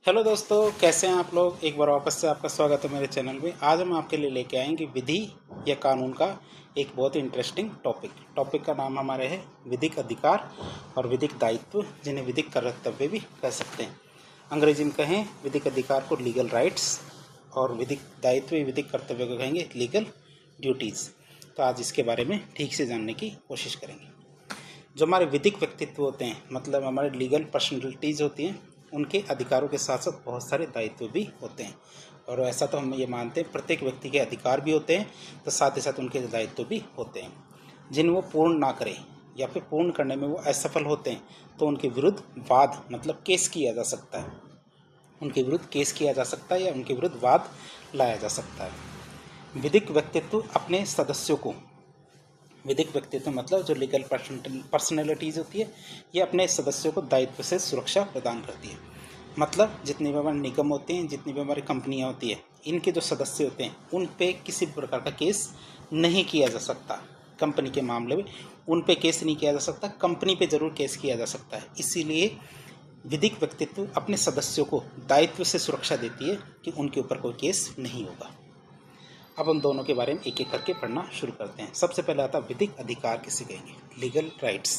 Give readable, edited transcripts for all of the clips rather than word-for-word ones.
Hello दोस्तों, कैसे हैं आप लोग। एक बार वापस से आपका स्वागत है मेरे चैनल में। आज हम आपके लिए लेके आएंगे विधि या कानून का एक बहुत ही इंटरेस्टिंग टॉपिक का नाम हमारे है विधिक अधिकार और विधिक दायित्व, जिन्हें विधिक कर्तव्य भी कह सकते हैं। अंग्रेजी में कहें विधिक अधिकार को लीगल राइट्स और विधिक दायित्व विधिक कर्तव्य को कहेंगे लीगल ड्यूटीज़। तो आज इसके बारे में ठीक से जानने की कोशिश करेंगे। जो हमारे विधिक व्यक्तित्व होते हैं, मतलब हमारे लीगल पर्सनैलिटीज़ होती हैं, उनके अधिकारों के साथ साथ बहुत सारे दायित्व भी होते हैं। और ऐसा तो हम ये मानते हैं प्रत्येक व्यक्ति के अधिकार भी होते हैं, तो साथ ही साथ उनके दायित्व भी होते हैं। जिन वो पूर्ण ना करें या फिर पूर्ण करने में वो असफल होते हैं, तो उनके विरुद्ध वाद मतलब केस किया जा सकता है। उनके विरुद्ध केस किया जा सकता है या उनके विरुद्ध वाद लाया जा सकता है। विधिक व्यक्तित्व अपने सदस्यों को, विधिक व्यक्तित्व मतलब जो लीगल पर्सनैलिटीज़ होती है, ये अपने सदस्यों को दायित्व से सुरक्षा प्रदान करती है। मतलब जितनी भी हमारे निगम होते हैं, जितनी भी हमारी कंपनियां होती है, इनके जो सदस्य होते हैं उन पे किसी प्रकार का केस नहीं किया जा सकता। कंपनी के मामले में उन पे केस नहीं किया जा सकता, कंपनी पे ज़रूर केस किया जा सकता है। इसीलिए विधिक व्यक्तित्व अपने सदस्यों को दायित्व से सुरक्षा देती है कि उनके ऊपर कोई केस नहीं होगा। अब हम दोनों के बारे में एक एक करके पढ़ना शुरू करते हैं। सबसे पहले आता है विधिक अधिकार किसे कहेंगे, लीगल राइट्स।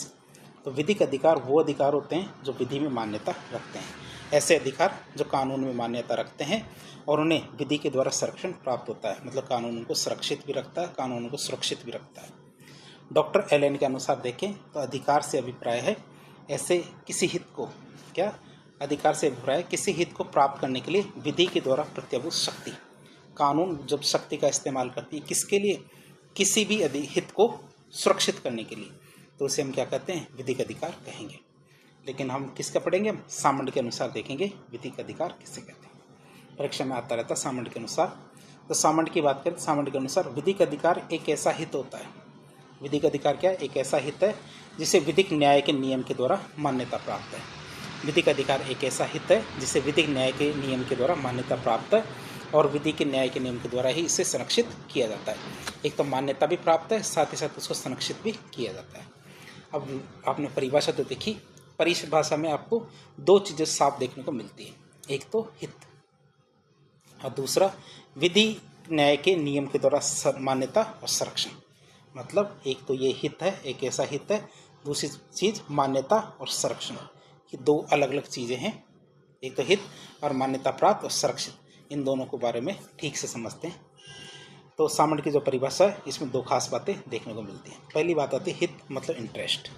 तो विधिक अधिकार वो अधिकार होते हैं जो विधि में मान्यता रखते हैं। ऐसे अधिकार जो कानून में मान्यता रखते हैं और उन्हें विधि के द्वारा संरक्षण प्राप्त होता है, मतलब कानून उनको सुरक्षित भी रखता है, कानून उनको सुरक्षित भी रखता है। डॉक्टर एलन के अनुसार देखें तो अधिकार से अभिप्राय है ऐसे किसी हित को, क्या अधिकार से अभिप्राय किसी हित को प्राप्त करने के लिए विधि के द्वारा प्रत्याभूत शक्ति। कानून जब शक्ति का इस्तेमाल करती है किसके लिए, किसी भी हित को सुरक्षित करने के लिए, तो उसे हम क्या कहते हैं, विधिक अधिकार कहेंगे। लेकिन हम किसका पढ़ेंगे, सामंड के अनुसार देखेंगे विधिक अधिकार किसे कहते हैं। परीक्षा में आता रहता सामंड के अनुसार। तो सामंड की बात करें, सामंड के अनुसार विधिक अधिकार एक ऐसा हित होता है। विधिक अधिकार क्या है, एक ऐसा हित है जिसे विधिक न्याय के नियम के द्वारा मान्यता प्राप्त है। विधिक अधिकार एक ऐसा हित है जिसे विधिक न्याय के नियम के द्वारा मान्यता प्राप्त है और विधि के न्याय के नियम के द्वारा ही इसे संरक्षित किया जाता है। एक तो मान्यता भी प्राप्त है, साथ ही साथ उसको संरक्षित भी किया जाता है। अब आपने परिभाषा तो देखी, परिभाषा में आपको दो चीज़ें साफ देखने को मिलती है, एक तो हित और दूसरा विधि न्याय के नियम के द्वारा मान्यता और संरक्षण। मतलब एक तो ये हित है, एक ऐसा हित है, दूसरी चीज़ मान्यता और संरक्षण। ये दो अलग अलग चीज़ें हैं, एक तो हित और मान्यता प्राप्त और संरक्षित। इन दोनों के बारे में ठीक से समझते हैं। तो सामंड की जो परिभाषा है इसमें दो खास बातें देखने को मिलती हैं। पहली बात आती है हित मतलब इंटरेस्ट।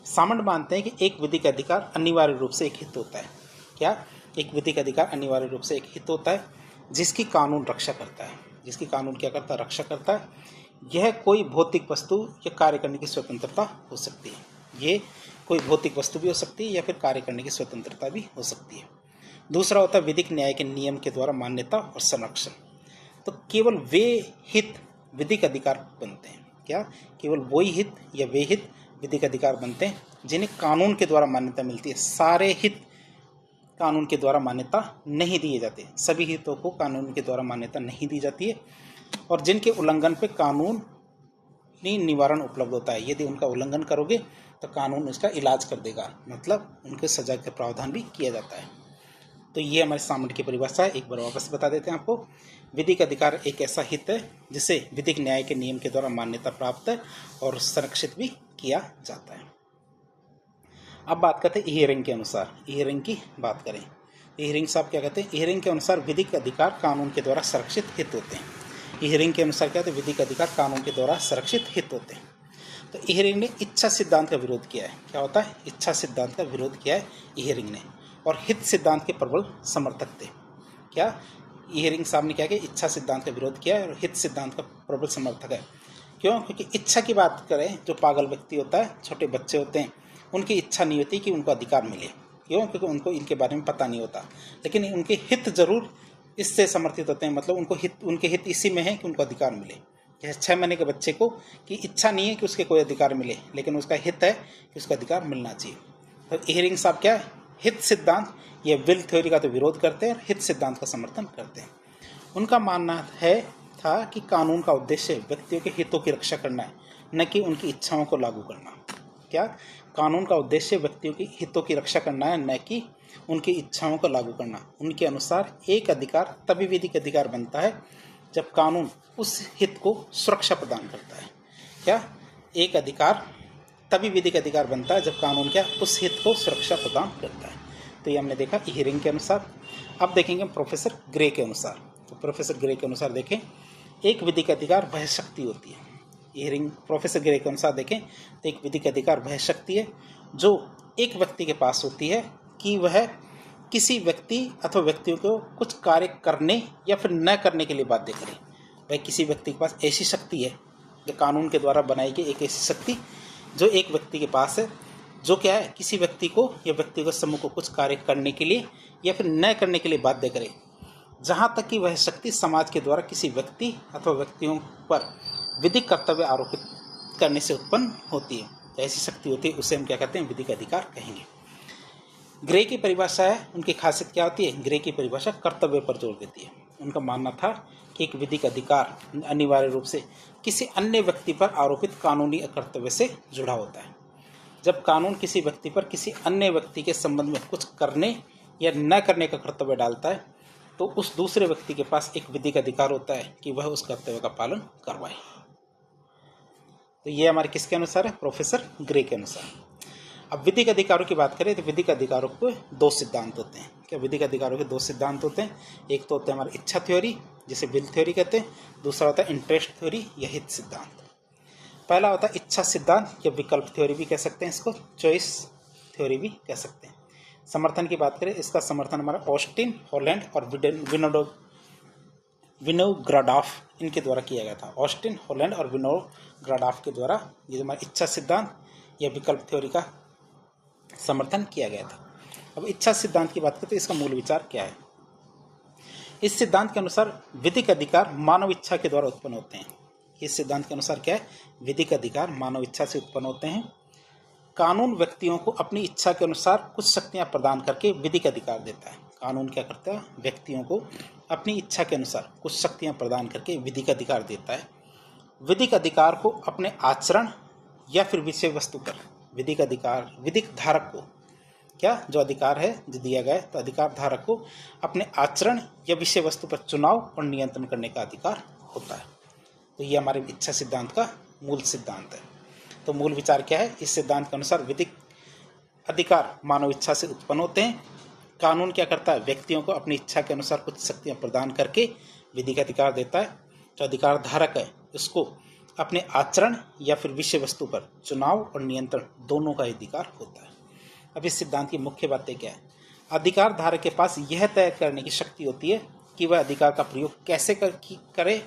सामंड मानते हैं कि एक विधिक अधिकार अनिवार्य रूप से एक हित होता है। क्या, एक विधिक अधिकार अनिवार्य रूप से एक हित होता है जिसकी कानून रक्षा करता है। जिसकी कानून क्या करता है, रक्षा करता है। यह कोई भौतिक वस्तु या कार्य करने की स्वतंत्रता हो सकती है। ये कोई भौतिक वस्तु भी हो सकती है या फिर कार्य करने की स्वतंत्रता भी हो सकती है। दूसरा होता है विधिक न्याय के नियम के द्वारा मान्यता और संरक्षण। तो केवल वे हित विधिक अधिकार बनते हैं। क्या, केवल वही हित या वे हित विधिक अधिकार बनते हैं जिन्हें कानून के द्वारा मान्यता मिलती है। सारे हित कानून के द्वारा मान्यता नहीं दिए जाते, सभी हितों को कानून के द्वारा मान्यता नहीं दी जाती है और जिनके उल्लंघन पे कानूनी निवारण उपलब्ध होता है। यदि उनका उल्लंघन करोगे तो कानून उसका इलाज कर देगा, मतलब उनके सजा का प्रावधान भी किया जाता है। तो ये हमारे सामंड की परिभाषा है। एक बार वापस बता देते हैं आपको। विधिक अधिकार एक ऐसा हित है जिसे विधिक न्याय के नियम के द्वारा मान्यता प्राप्त है और संरक्षित भी किया जाता है। अब बात करते हैं हियरिंग के अनुसार। हियरिंग की बात करें, हियरिंग साहब क्या कहते हैं, हियरिंग के अनुसार विधिक अधिकार कानून के द्वारा संरक्षित हित होते हैं। हियरिंग के अनुसार क्या होता है, विधिक अधिकार कानून के द्वारा संरक्षित हित होते हैं। तो हियरिंग ने इच्छा सिद्धांत का विरोध किया है। क्या होता है, इच्छा सिद्धांत का विरोध किया है हियरिंग ने, और हित सिद्धांत के प्रबल समर्थक थे। क्या, हियरिंग साहब ने क्या किया, इच्छा सिद्धांत का विरोध किया है और हित सिद्धांत का प्रबल समर्थक है। क्यों, क्योंकि इच्छा की बात करें, जो पागल व्यक्ति होता है, छोटे बच्चे होते हैं, उनकी इच्छा नहीं होती कि उनको अधिकार मिले। क्यों, क्योंकि उनको इनके बारे में पता नहीं होता, लेकिन उनके हित जरूर इससे समर्थित होते हैं। मतलब उनके हित इसी में है कि उनको अधिकार मिले। जैसे 6 महीने के बच्चे को की इच्छा नहीं है कि उसके कोई अधिकार मिले, लेकिन उसका हित है कि उसका अधिकार मिलना चाहिए। तो हियरिंग साहब क्या है, हित सिद्धांत या विल थ्योरी का तो विरोध करते हैं और हित सिद्धांत का समर्थन करते हैं। उनका मानना था कि कानून का उद्देश्य व्यक्तियों के हितों की रक्षा करना है, न कि उनकी इच्छाओं को लागू करना। क्या, कानून का उद्देश्य व्यक्तियों के हितों की रक्षा करना है, न कि उनकी इच्छाओं को लागू करना। उनके अनुसार एक अधिकार तभी विधिक अधिकार बनता है जब कानून उस हित को सुरक्षा प्रदान करता है। क्या? एक अधिकार तभी विधिक अधिकार बनता है जब कानून क्या उस हित को सुरक्षा प्रदान करता है। तो ये हमने देखा हीरिंग के अनुसार। अब देखेंगे प्रोफेसर ग्रे के अनुसार। तो प्रोफेसर ग्रे के अनुसार देखें, एक विधिक अधिकार वह शक्ति होती है। हीरिंग प्रोफेसर ग्रे के अनुसार देखें तो एक विधिक अधिकार वह शक्ति है जो एक व्यक्ति के पास होती है कि वह किसी व्यक्ति अथवा व्यक्तियों को कुछ कार्य करने या फिर न करने के लिए बाध्य करे। वह किसी व्यक्ति के पास ऐसी शक्ति है, जो कानून के द्वारा बनाई गई एक ऐसी शक्ति जो एक व्यक्ति के पास है, जो क्या है किसी व्यक्ति को या व्यक्तिगत समूह को कुछ कार्य करने के लिए या फिर न करने के लिए बाध्य करे, जहाँ तक कि वह शक्ति समाज के द्वारा किसी व्यक्ति अथवा व्यक्तियों पर विधिक कर्तव्य आरोपित करने से उत्पन्न होती है। ऐसी शक्ति होती है उसे हम क्या कहते हैं? विधिक अधिकार कहेंगे। ग्रे की परिभाषा है, उनकी खासियत क्या होती है? ग्रे की परिभाषा कर्तव्य पर जोर देती है। उनका मानना था कि एक विधिक अधिकार अनिवार्य रूप से किसी अन्य व्यक्ति पर आरोपित कानूनी कर्तव्य से जुड़ा होता है। जब कानून किसी व्यक्ति पर किसी अन्य व्यक्ति के संबंध में कुछ करने या न करने का कर्तव्य डालता है तो उस दूसरे व्यक्ति के पास एक विधिक अधिकार होता है कि वह उस कर्तव्य का पालन करवाए। तो ये हमारे किसके अनुसार है? प्रोफेसर ग्रे के अनुसार। अब विधिक अधिकारों की बात करें तो विधिक अधिकारों के दो सिद्धांत होते हैं। क्या विधिक अधिकारों के दो सिद्धांत होते हैं? एक तो होता है हमारा इच्छा थ्योरी, जिसे विल थ्योरी कहते हैं। दूसरा होता है इंटरेस्ट थ्योरी या हित सिद्धांत। पहला होता है इच्छा सिद्धांत या विकल्प थ्योरी भी कह सकते हैं, इसको चॉइस थ्योरी भी कह सकते हैं। समर्थन की बात करें, इसका समर्थन हमारा ऑस्टिन, हॉलैंड और विनोग्राडॉफ इनके द्वारा किया गया था। ऑस्टिन, हॉलैंड और विनोग्राडॉफ के द्वारा ये हमारा इच्छा सिद्धांत या विकल्प थ्योरी का समर्थन किया गया था। अब इच्छा सिद्धांत की बात करें तो इसका मूल विचार क्या है? इस सिद्धांत के अनुसार विधिक अधिकार मानव इच्छा के द्वारा उत्पन्न होते हैं। इस सिद्धांत के अनुसार क्या है? विधिक अधिकार मानव इच्छा से उत्पन्न होते हैं। कानून व्यक्तियों को अपनी इच्छा के अनुसार कुछ शक्तियां प्रदान करके विधिक अधिकार देता है। कानून क्या करता है? व्यक्तियों को अपनी इच्छा के अनुसार कुछ शक्तियां प्रदान करके विधिक अधिकार देता है। विधिक अधिकार को अपने आचरण या फिर विषय वस्तु पर विधिक धारक को क्या जो अधिकार है जो दिया गया है, तो अधिकार धारक को अपने आचरण या विषय वस्तु पर चुनाव और नियंत्रण करने का अधिकार होता है। तो ये हमारे इच्छा सिद्धांत का मूल सिद्धांत है। तो मूल विचार क्या है? इस सिद्धांत के अनुसार विधिक अधिकार मानव इच्छा से उत्पन्न होते हैं। कानून क्या करता है? व्यक्तियों को अपनी इच्छा के अनुसार कुछ शक्तियां प्रदान करके विधिक अधिकार देता है। जो अधिकार धारक है उसको अपने आचरण या फिर विषय वस्तु पर चुनाव और नियंत्रण दोनों का अधिकार होता है। अब इस सिद्धांत की मुख्य बातें क्या है? अधिकार धारक के पास यह तय करने की शक्ति होती है कि वह अधिकार का प्रयोग कैसे करे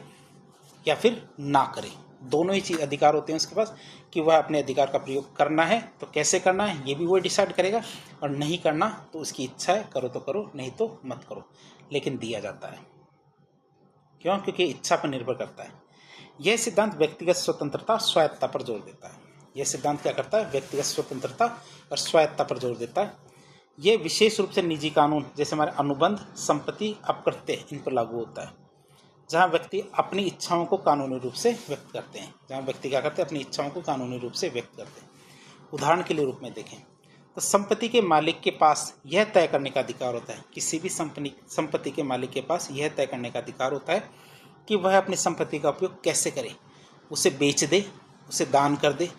या फिर ना करे। दोनों ही चीज अधिकार होते हैं उसके पास कि वह अपने अधिकार का प्रयोग करना है तो कैसे करना है ये भी वह डिसाइड करेगा, और नहीं करना तो उसकी इच्छा है, करो तो करो नहीं तो मत करो, लेकिन दिया जाता है। क्यों? क्योंकि इच्छा पर निर्भर करता है। यह सिद्धांत व्यक्तिगत स्वतंत्रता और स्वायत्तता पर जोर देता है। यह सिद्धांत क्या करता है? व्यक्तिगत स्वतंत्रता और स्वायत्तता पर जोर देता है। यह विशेष रूप से निजी कानून जैसे हमारे अनुबंध, संपत्ति, अपकृत्य इन पर लागू होता है, जहाँ व्यक्ति अपनी इच्छाओं को कानूनी रूप से व्यक्त करते हैं। जहाँ व्यक्ति क्या करते हैं? अपनी इच्छाओं को कानूनी रूप से व्यक्त करते हैं। उदाहरण के लिए रूप में देखें तो संपत्ति के मालिक के पास यह तय करने का अधिकार होता है, किसी भी संपत्ति के मालिक के पास यह तय करने का अधिकार होता है कि वह अपनी संपत्ति का उपयोग कैसे करे, उसे बेच दे, उसे दान कर दे,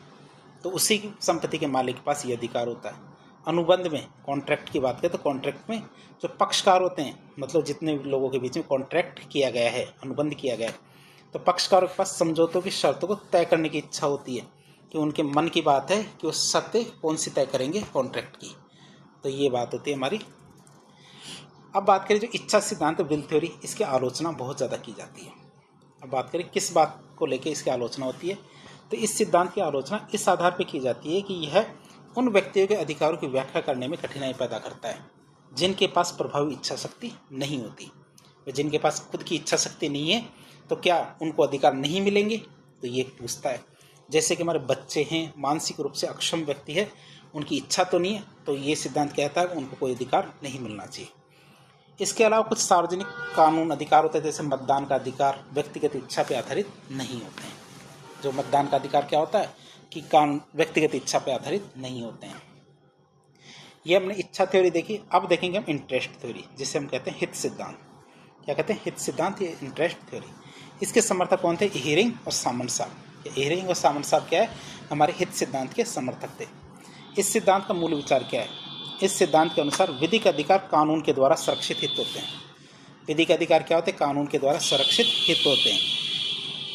तो उसी संपत्ति के मालिक के पास यह अधिकार होता है। अनुबंध में कॉन्ट्रैक्ट की बात करें तो कॉन्ट्रैक्ट में जो पक्षकार होते हैं, मतलब जितने लोगों के बीच में कॉन्ट्रैक्ट किया गया है, अनुबंध किया गया है, तो पक्षकारों के पास समझौतों की शर्तों को तय करने की इच्छा होती है कि उनके मन की बात है कि वो शर्तें कौन सी तय करेंगे कॉन्ट्रैक्ट की। तो ये बात होती है हमारी। अब बात करें जो इच्छा सिद्धांत विल थ्योरी, इसकी आलोचना बहुत ज़्यादा की जाती है। अब बात करें किस बात को लेकर इसकी आलोचना होती है, तो इस सिद्धांत की आलोचना इस आधार पर की जाती है कि यह उन व्यक्तियों के अधिकारों की व्याख्या करने में कठिनाई पैदा करता है जिनके पास प्रभावी इच्छा शक्ति नहीं होती। जिनके पास खुद की इच्छा शक्ति नहीं है तो क्या उनको अधिकार नहीं मिलेंगे? तो ये पूछता है। जैसे कि हमारे बच्चे हैं, मानसिक रूप से अक्षम व्यक्ति है, उनकी इच्छा तो नहीं है, तो ये सिद्धांत कहता है उनको कोई अधिकार नहीं मिलना चाहिए। इसके अलावा कुछ सार्वजनिक कानून अधिकार होते हैं, जैसे मतदान का अधिकार व्यक्तिगत इच्छा पर आधारित नहीं होते हैं। जो मतदान का अधिकार क्या होता है कि कानून व्यक्तिगत इच्छा पर आधारित नहीं होते हैं। ये हमने इच्छा थ्योरी देखी। अब देखेंगे हम इंटरेस्ट थ्योरी, जिसे हम कहते हैं हित सिद्धांत। क्या कहते हैं? हित सिद्धांत या इंटरेस्ट थ्योरी। इसके समर्थक कौन थे? इहरिंग और सामंत साहब। इहरिंग और सामंत साहब क्या है? हमारे हित सिद्धांत के समर्थक थे। इस सिद्धांत का मूल विचार क्या है? इस सिद्धांत के अनुसार विधिक अधिकार कानून के द्वारा संरक्षित हित होते हैं। विधिक अधिकार क्या होते हैं? कानून के द्वारा संरक्षित हित होते हैं।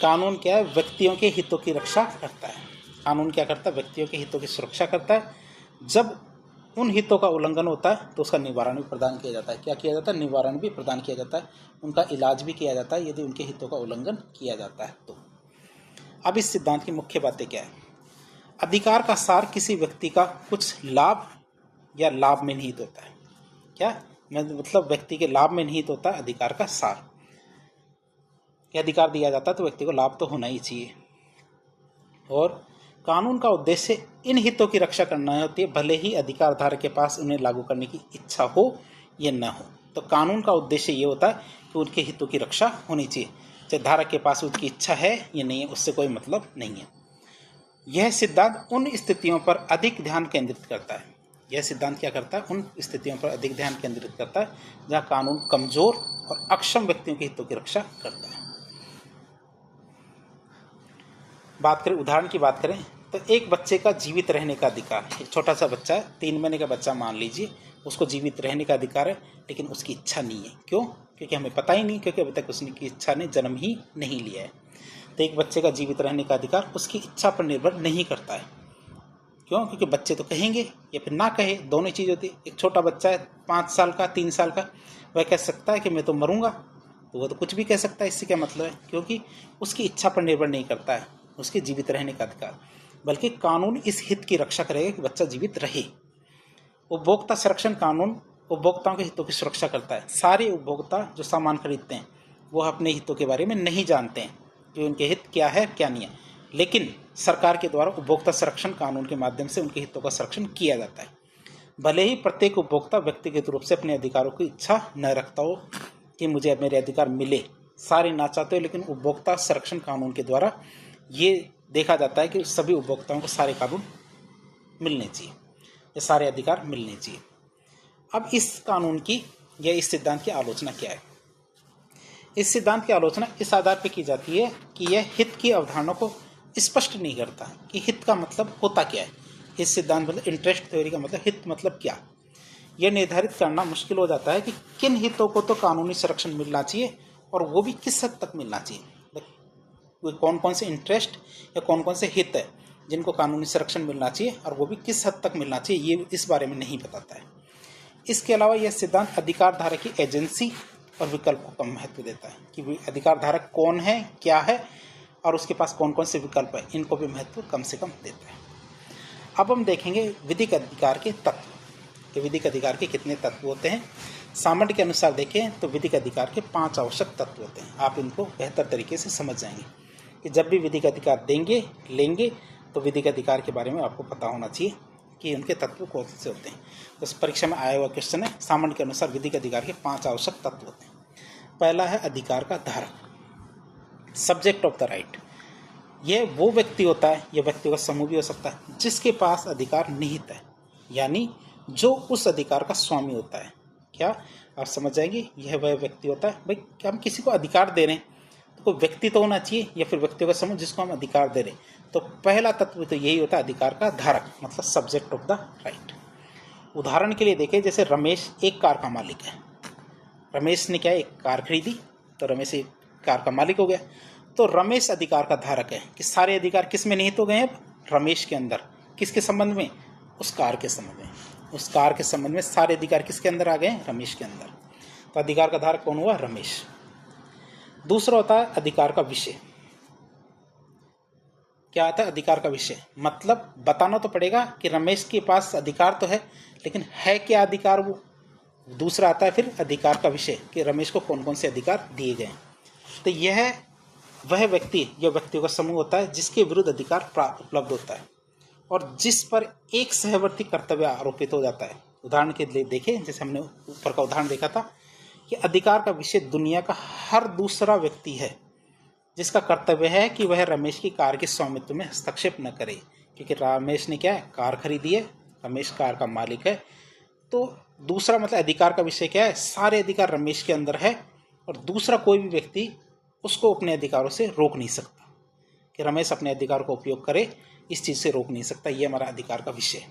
कानून क्या है? व्यक्तियों के हितों की रक्षा करता है। कानून क्या करता है? व्यक्तियों के हितों की सुरक्षा करता है। जब उन हितों का उल्लंघन होता है तो उसका निवारण भी प्रदान किया जाता है। क्या किया जाता है? निवारण भी प्रदान किया जाता है। उनका इलाज भी किया जाता है यदि उनके हितों का उल्लंघन किया जाता है तो। अब इस सिद्धांत की मुख्य बातें क्या है? अधिकार का सार किसी व्यक्ति का कुछ लाभ या लाभ में निहित होता है। क्या मतलब? व्यक्ति के लाभ में निहित होता है अधिकार का सार। यह अधिकार दिया जाता है तो व्यक्ति को लाभ तो होना ही चाहिए। और कानून का उद्देश्य इन हितों की रक्षा करना होती है, भले ही अधिकार धारक के पास उन्हें लागू करने की इच्छा हो या न हो। तो कानून का उद्देश्य ये होता है कि उनके हितों की रक्षा होनी चाहिए, चाहे धारक के पास उसकी इच्छा है या नहीं है, उससे कोई मतलब नहीं है। यह सिद्धांत उन स्थितियों पर अधिक ध्यान केंद्रित करता है। यह सिद्धांत क्या करता है? उन स्थितियों पर अधिक ध्यान केंद्रित करता है जहाँ कानून कमजोर और अक्षम व्यक्तियों के हितों की रक्षा करता है। बात करें, उदाहरण की बात करें तो एक बच्चे का जीवित रहने का अधिकार। एक छोटा सा बच्चा है, 3 महीने का बच्चा मान लीजिए, उसको जीवित रहने का अधिकार है, लेकिन उसकी इच्छा नहीं है। क्यों? क्योंकि हमें पता ही नहीं, क्योंकि अभी तक उसने की इच्छा ने जन्म ही नहीं लिया है। तो एक बच्चे का जीवित रहने का अधिकार उसकी इच्छा पर निर्भर नहीं करता है। क्यों? क्योंकि बच्चे तो कहेंगे या फिर ना कहे, दोनों चीज़ होती है। एक छोटा बच्चा है 5 साल का, 3 साल का, वह कह सकता है कि मैं तो मरूंगा, तो वह तो कुछ भी कह सकता है। इससे क्या मतलब है? क्योंकि उसकी इच्छा पर निर्भर नहीं करता है उसके जीवित रहने का अधिकार, बल्कि कानून इस हित की रक्षा करेगा कि बच्चा जीवित रहे। उपभोक्ता संरक्षण कानून उपभोक्ताओं के हितों की सुरक्षा करता है। सारे उपभोक्ता जो सामान खरीदते हैं वो अपने हितों के बारे में नहीं जानते हैं कि उनके हित क्या है क्या नहीं है, लेकिन सरकार के द्वारा उपभोक्ता संरक्षण कानून के माध्यम से उनके हितों का संरक्षण किया जाता है। भले ही प्रत्येक उपभोक्ता व्यक्तिगत रूप से अपने अधिकारों की इच्छा न रखता हो कि मुझे मेरे अधिकार मिले, सारे ना चाहते हो, लेकिन उपभोक्ता संरक्षण कानून के द्वारा ये देखा जाता है कि सभी उपभोक्ताओं को सारे कानून मिलने चाहिए, ये सारे अधिकार मिलने चाहिए। अब इस कानून की या इस सिद्धांत की आलोचना क्या है? इस सिद्धांत की आलोचना इस आधार पर की जाती है कि यह हित की अवधारणा को स्पष्ट नहीं करता कि हित का मतलब होता क्या है। इस सिद्धांत मतलब इंटरेस्ट थ्योरी का मतलब हित मतलब क्या, यह निर्धारित करना मुश्किल हो जाता है कि किन हितों को तो कानूनी संरक्षण मिलना चाहिए और वो भी किस हद तक मिलना चाहिए। कौन कौन से इंटरेस्ट या कौन कौन से हित है जिनको कानूनी संरक्षण मिलना चाहिए और वो भी किस हद तक मिलना चाहिए, ये इस बारे में नहीं बताता है। इसके अलावा यह सिद्धांत अधिकार धारक की एजेंसी और विकल्प को कम महत्व देता है कि अधिकार धारक कौन है, क्या है और उसके पास कौन कौन से विकल्प है, इनको भी महत्व कम से कम देता है। अब हम देखेंगे विधिक अधिकार के तत्व कि विधिक अधिकार के कितने तत्व होते हैं। सामंत के अनुसार देखें तो विधिक अधिकार के 5 आवश्यक तत्व होते हैं। आप इनको बेहतर तरीके से समझ जाएंगे कि जब भी विधिक अधिकार देंगे लेंगे तो विधिक अधिकार के बारे में आपको पता होना चाहिए कि उनके तत्व कौन से होते हैं। तो इस परीक्षा में आया हुआ क्वेश्चन है, सामंत के अनुसार विधिक अधिकार के 5 आवश्यक तत्व होते हैं। पहला है अधिकार का धारक, सब्जेक्ट ऑफ द राइट। यह वो व्यक्ति होता है, यह व्यक्तियों का समूह भी हो सकता है, जिसके पास अधिकार निहित है, यानी जो उस अधिकार का स्वामी होता है। क्या आप समझ जाएंगे? यह वह व्यक्ति होता है। भाई क्या हम किसी को अधिकार दे रहे हैं तो कोई व्यक्ति तो होना चाहिए या फिर व्यक्तियों का समूह जिसको हम अधिकार दे रहे हैं। तो पहला तत्व तो यही होता है अधिकार का धारक, मतलब सब्जेक्ट ऑफ द राइट। उदाहरण के लिए देखें, जैसे रमेश एक कार का मालिक है। रमेश ने क्या एक कार खरीदी तो रमेश एक कार का मालिक हो गया। तो रमेश अधिकार का धारक है कि सारे अधिकार किस में निहित हो गए हैं? रमेश के अंदर। किसके संबंध में? उस कार के संबंध में। उस कार के संबंध में सारे अधिकार किसके अंदर आ गए? रमेश के अंदर। तो अधिकार का धारक कौन हुआ? रमेश। दूसरा होता है अधिकार का विषय। क्या आता है? अधिकार का विषय मतलब बताना तो पड़ेगा कि रमेश के पास अधिकार तो है, लेकिन है क्या अधिकार वो। दूसरा आता है फिर अधिकार का विषय कि रमेश को कौन कौन से अधिकार दिए गए। तो यह वह व्यक्ति या व्यक्तियों का समूह होता है जिसके विरुद्ध अधिकार उपलब्ध होता है और जिस पर एक सहवर्ती कर्तव्य आरोपित हो जाता है। उदाहरण के लिए देखें, जैसे हमने ऊपर का उदाहरण देखा था कि अधिकार का विषय दुनिया का हर दूसरा व्यक्ति है जिसका कर्तव्य है कि वह रमेश की कार के स्वामित्व में हस्तक्षेप न करे, क्योंकि रमेश ने क्या है कार खरीदी है, रमेश कार का मालिक है, तो दूसरा मतलब अधिकार का विषय क्या है, सारे अधिकार रमेश के अंदर है और दूसरा कोई भी व्यक्ति उसको अपने अधिकारों से रोक नहीं सकता, कि रमेश अपने अधिकार को उपयोग करे, इस चीज़ से रोक नहीं सकता। ये हमारा अधिकार का विषय है।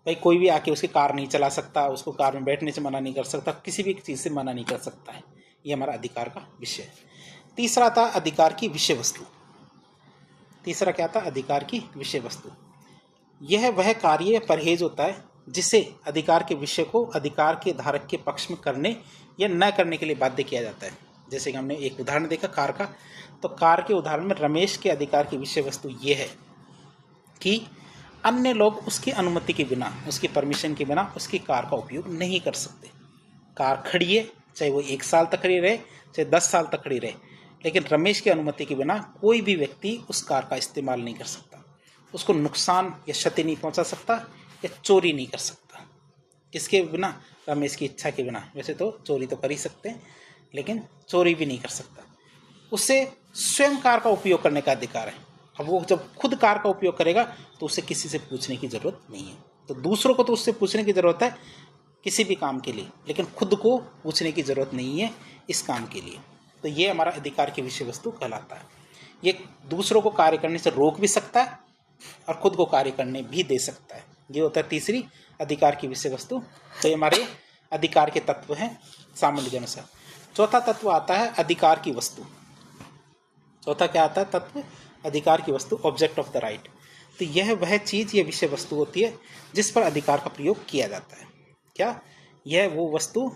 भाई कोई भी आके उसकी कार नहीं चला सकता, उसको कार में बैठने से मना नहीं कर सकता, किसी भी चीज़ से मना नहीं कर सकता है। ये हमारा अधिकार का विषय है। तीसरा था अधिकार की विषय वस्तु। तीसरा क्या था, अधिकार की विषय वस्तु। यह वह कार्य परहेज होता है जिसे अधिकार के विषय को अधिकार के धारक के पक्ष में करने या न करने के लिए बाध्य किया जाता है। जैसे कि हमने एक उदाहरण देखा कार का, तो कार के उदाहरण में रमेश के अधिकार की विषय वस्तु ये है कि अन्य लोग उसकी अनुमति के बिना, उसकी परमिशन के बिना उसकी कार का उपयोग नहीं कर सकते। कार खड़ी है, चाहे वो 1 साल तक खड़ी रहे, चाहे 10 साल तक खड़ी रहे, लेकिन रमेश की अनुमति के बिना कोई भी व्यक्ति उस कार का इस्तेमाल नहीं कर सकता, उसको नुकसान या क्षति नहीं पहुंचा सकता या चोरी नहीं कर सकता। किसके बिना, रमेश की इच्छा के बिना। वैसे तो चोरी तो कर ही सकते हैं, लेकिन चोरी भी नहीं कर सकता। उसे स्वयं कार का उपयोग करने का अधिकार है। अब वो जब खुद कार का उपयोग करेगा तो उसे किसी से पूछने की ज़रूरत नहीं है। तो दूसरों को तो उससे पूछने की ज़रूरत है किसी भी काम के लिए, लेकिन खुद को पूछने की ज़रूरत नहीं है इस काम के लिए। तो ये हमारा अधिकार की विषय वस्तु कहलाता है। ये दूसरों को कार्य करने से रोक भी सकता है और खुद को कार्य करने भी दे सकता है। ये होता है तीसरी अधिकार की विषय वस्तु। तो ये हमारे अधिकार के तत्व हैं सामान्य अनुसार। चौथा तत्व आता है अधिकार की वस्तु। चौथा क्या आता है तत्व, अधिकार की वस्तु, ऑब्जेक्ट ऑफ द राइट। तो यह वह चीज़ या विषय वस्तु होती है जिस पर अधिकार का प्रयोग किया जाता है। क्या, यह वो वस्तु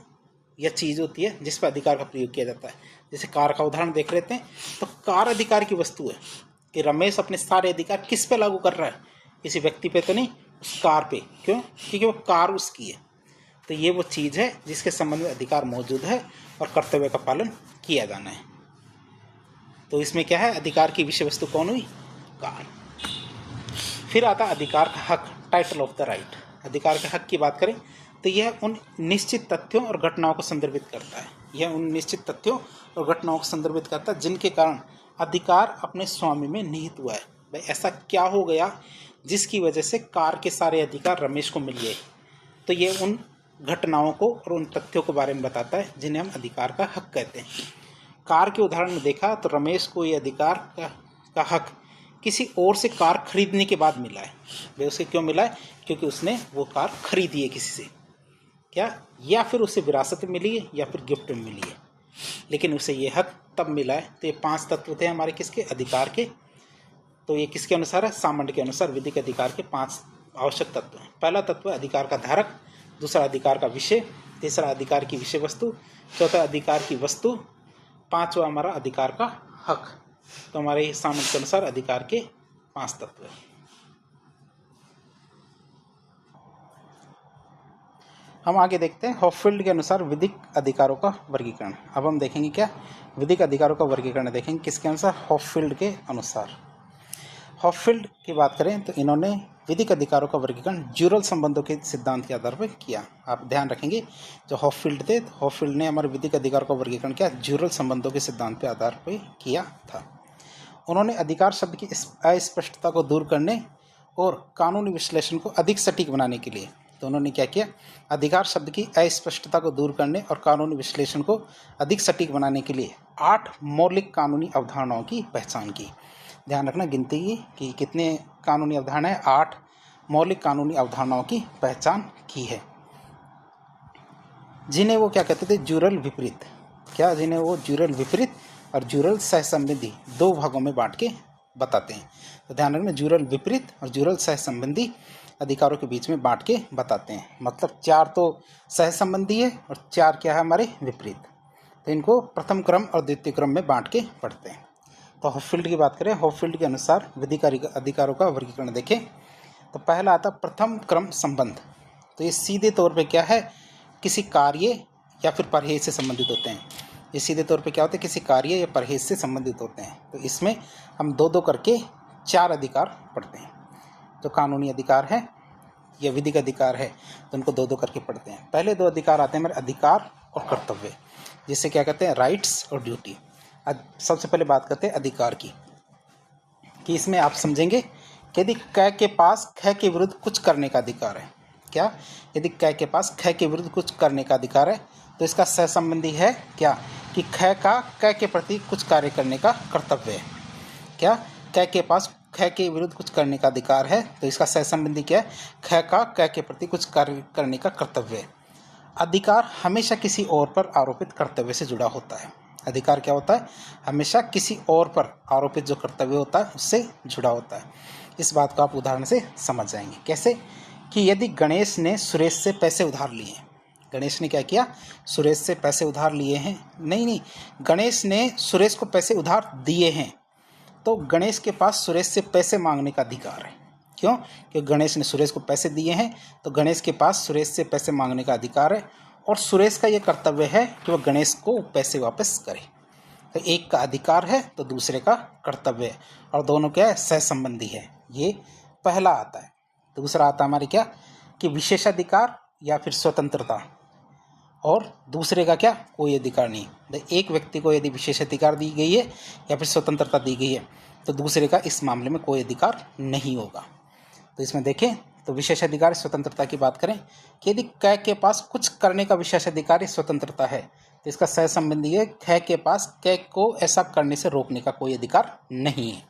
या चीज़ होती है जिस पर अधिकार का प्रयोग किया जाता है। जैसे कार का उदाहरण देख लेते हैं, तो कार अधिकार की वस्तु है कि रमेश अपने सारे अधिकार किस पे लागू कर रहा है, किसी व्यक्ति पे तो नहीं, उस कार पे। क्यों, क्योंकि वो कार उसकी है। तो ये वो चीज़ है जिसके संबंध में अधिकार मौजूद है और कर्तव्य का पालन किया जाना है। तो इसमें क्या है, अधिकार की विषय वस्तु कौन हुई, कार। फिर आता अधिकार का हक, टाइटल ऑफ द राइट। अधिकार के हक की बात करें तो यह उन निश्चित तथ्यों और घटनाओं को संदर्भित करता है। यह उन निश्चित तथ्यों और घटनाओं को संदर्भित करता है जिनके कारण अधिकार अपने स्वामी में निहित हुआ है। भाई ऐसा क्या हो गया जिसकी वजह से कार के सारे अधिकार रमेश को मिल गए। तो ये उन घटनाओं को और उन तथ्यों के बारे में बताता है जिन्हें हम अधिकार का हक कहते हैं। कार के उदाहरण में देखा तो रमेश को ये अधिकार का हक किसी और से कार खरीदने के बाद मिला है। भाई उसे क्यों मिला है, क्योंकि उसने वो कार खरीदी है किसी से, क्या, या फिर उसे विरासत में मिली है या फिर गिफ्ट में मिली है, लेकिन उसे ये हक तब मिला है। तो ये 5 तत्व थे हमारे किसके, अधिकार के। तो ये किसके अनुसार है, सामान्य के अनुसार विधिक अधिकार के 5 आवश्यक तत्व हैं। पहला तत्व है अधिकार का धारक, दूसरा अधिकार का विषय, तीसरा अधिकार की विषय वस्तु, चौथा अधिकार की वस्तु, पांचवा हमारा अधिकार का हक। तो हमारे सामान्य के अनुसार अधिकार के 5 तत्व हैं। हम आगे देखते हैं हॉफील्ड के अनुसार विधिक अधिकारों का वर्गीकरण। अब हम देखेंगे क्या, विधिक अधिकारों का वर्गीकरण देखेंगे किसके अनुसार, हॉफील्ड के अनुसार। हॉफील्ड की बात करें तो इन्होंने विधिक अधिकारों का वर्गीकरण ड्यूरल संबंधों के सिद्धांत के आधार पर किया। आप ध्यान रखेंगे जो हॉफील्ड थे, हॉफील्ड ने हमारे विधिक अधिकारों का वर्गीकरण किया ड्यूरल संबंधों के सिद्धांत के आधार पर किया था। उन्होंने अधिकार शब्द की अस्पष्टता को दूर करने और कानूनी विश्लेषण को अधिक सटीक बनाने के लिए, तो उन्होंने क्या किया, अधिकार शब्द की अस्पष्टता को दूर करने और कानूनी विश्लेषण को अधिक सटीक बनाने के लिए 8 मौलिक कानूनी अवधारणाओं की पहचान की। ध्यान रखना गिनती की कि कितने कानूनी अवधारणाएं, 8 मौलिक कानूनी अवधारणाओं की पहचान की है, जिन्हें वो क्या कहते थे, ड्यूरल विपरीत। क्या, जिन्हें वो ड्यूरल विपरीत और ड्यूरल सहसंबंधी 2 भागों में बांट के बताते हैं। तो ध्यान रखना, ड्यूरल विपरीत और ड्यूरल सहसंबंधी अधिकारों के बीच में बांट के बताते हैं। मतलब 4 तो सहसंबंधी है और 4 क्या है हमारे विपरीत। तो इनको प्रथम क्रम और द्वितीय क्रम में बांट के पढ़ते हैं। तो हॉफील्ड की बात करें, हॉफील्ड के अनुसार विधिक अधिकारों का वर्गीकरण देखें तो पहला आता प्रथम क्रम संबंध। तो ये सीधे तौर पे क्या है, किसी कार्य या फिर परहेज से संबंधित होते हैं। ये सीधे तौर पे क्या होते हैं, किसी कार्य या परहेज से संबंधित होते हैं। तो इसमें हम 2-2 करके 4 अधिकार पढ़ते हैं। जो कानूनी अधिकार है या विधिक अधिकार है तो उनको 2-2 करके पढ़ते हैं। पहले 2 अधिकार आते हैं हमारे अधिकार और कर्तव्य, जिसे क्या कहते हैं, राइट्स और ड्यूटी। सबसे पहले बात करते हैं अधिकार की, कि इसमें आप समझेंगे कि यदि क के पास ख के विरुद्ध कुछ करने का अधिकार है, क्या, यदि कै के पास ख के विरुद्ध कुछ करने का अधिकार है तो इसका सहसंबंधी है क्या, कि ख का कै के प्रति कुछ कार्य करने का कर्तव्य है। क्या, कै के पास ख के विरुद्ध कुछ करने का अधिकार है तो इसका सहसंबंधी क्या है, ख का कै के प्रति कुछ कार्य करने का कर्तव्य है। अधिकार हमेशा किसी और पर आरोपित कर्तव्य से जुड़ा होता है। अधिकार क्या होता है, हमेशा किसी और पर आरोपित जो कर्तव्य होता है उससे जुड़ा होता है। इस बात को आप उदाहरण से समझ जाएंगे। कैसे, कि यदि गणेश ने सुरेश से पैसे उधार लिए हैं, गणेश ने क्या किया, सुरेश से पैसे उधार लिए हैं, नहीं, गणेश ने सुरेश को पैसे उधार दिए हैं, तो गणेश के पास सुरेश से पैसे मांगने का अधिकार है। क्यों, क्योंकि गणेश ने सुरेश को पैसे दिए हैं तो गणेश के पास सुरेश से पैसे मांगने का अधिकार है, और सुरेश का ये कर्तव्य है कि वह गणेश को पैसे वापस करे। तो एक का अधिकार है तो दूसरे का कर्तव्य है, और दोनों क्या है, सहसंबंधी है। ये पहला आता है। दूसरा आता है हमारे क्या, कि विशेषाधिकार या फिर स्वतंत्रता, और दूसरे का क्या, कोई अधिकार नहीं। एक व्यक्ति को यदि विशेषाधिकार दी गई है या फिर स्वतंत्रता दी गई है तो दूसरे का इस मामले में कोई अधिकार नहीं होगा। तो इसमें देखें तो विशेषाधिकार स्वतंत्रता की बात करें कि यदि कै के पास कुछ करने का विशेषाधिकार स्वतंत्रता है तो इसका सहसंबंधी है, कै के पास कै को ऐसा करने से रोकने का कोई अधिकार नहीं है।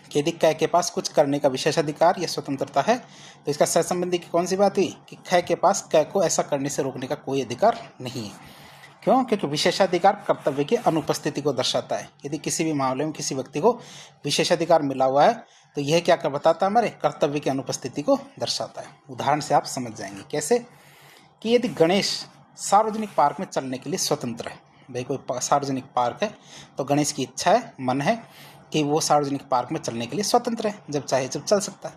कि यदि कै के पास कुछ करने का विशेषाधिकार या स्वतंत्रता है तो इसका सहसंबंधी की कौन सी बात हुई, कि कै के पास कै को ऐसा करने से रोकने का कोई अधिकार नहीं है। क्यों, क्योंकि विशेषाधिकार कर्तव्य की अनुपस्थिति को दर्शाता है। यदि किसी भी मामले में किसी व्यक्ति को विशेषाधिकार मिला हुआ है तो यह क्या कर बताता है, हमारे कर्तव्य की अनुपस्थिति को दर्शाता है। उदाहरण से आप समझ जाएंगे। कैसे, कि यदि गणेश सार्वजनिक पार्क में चलने के लिए स्वतंत्र है, भाई कोई सार्वजनिक पार्क है तो गणेश की इच्छा है, मन है कि वो सार्वजनिक पार्क में चलने के लिए स्वतंत्र है, जब चाहे जब चल सकता है।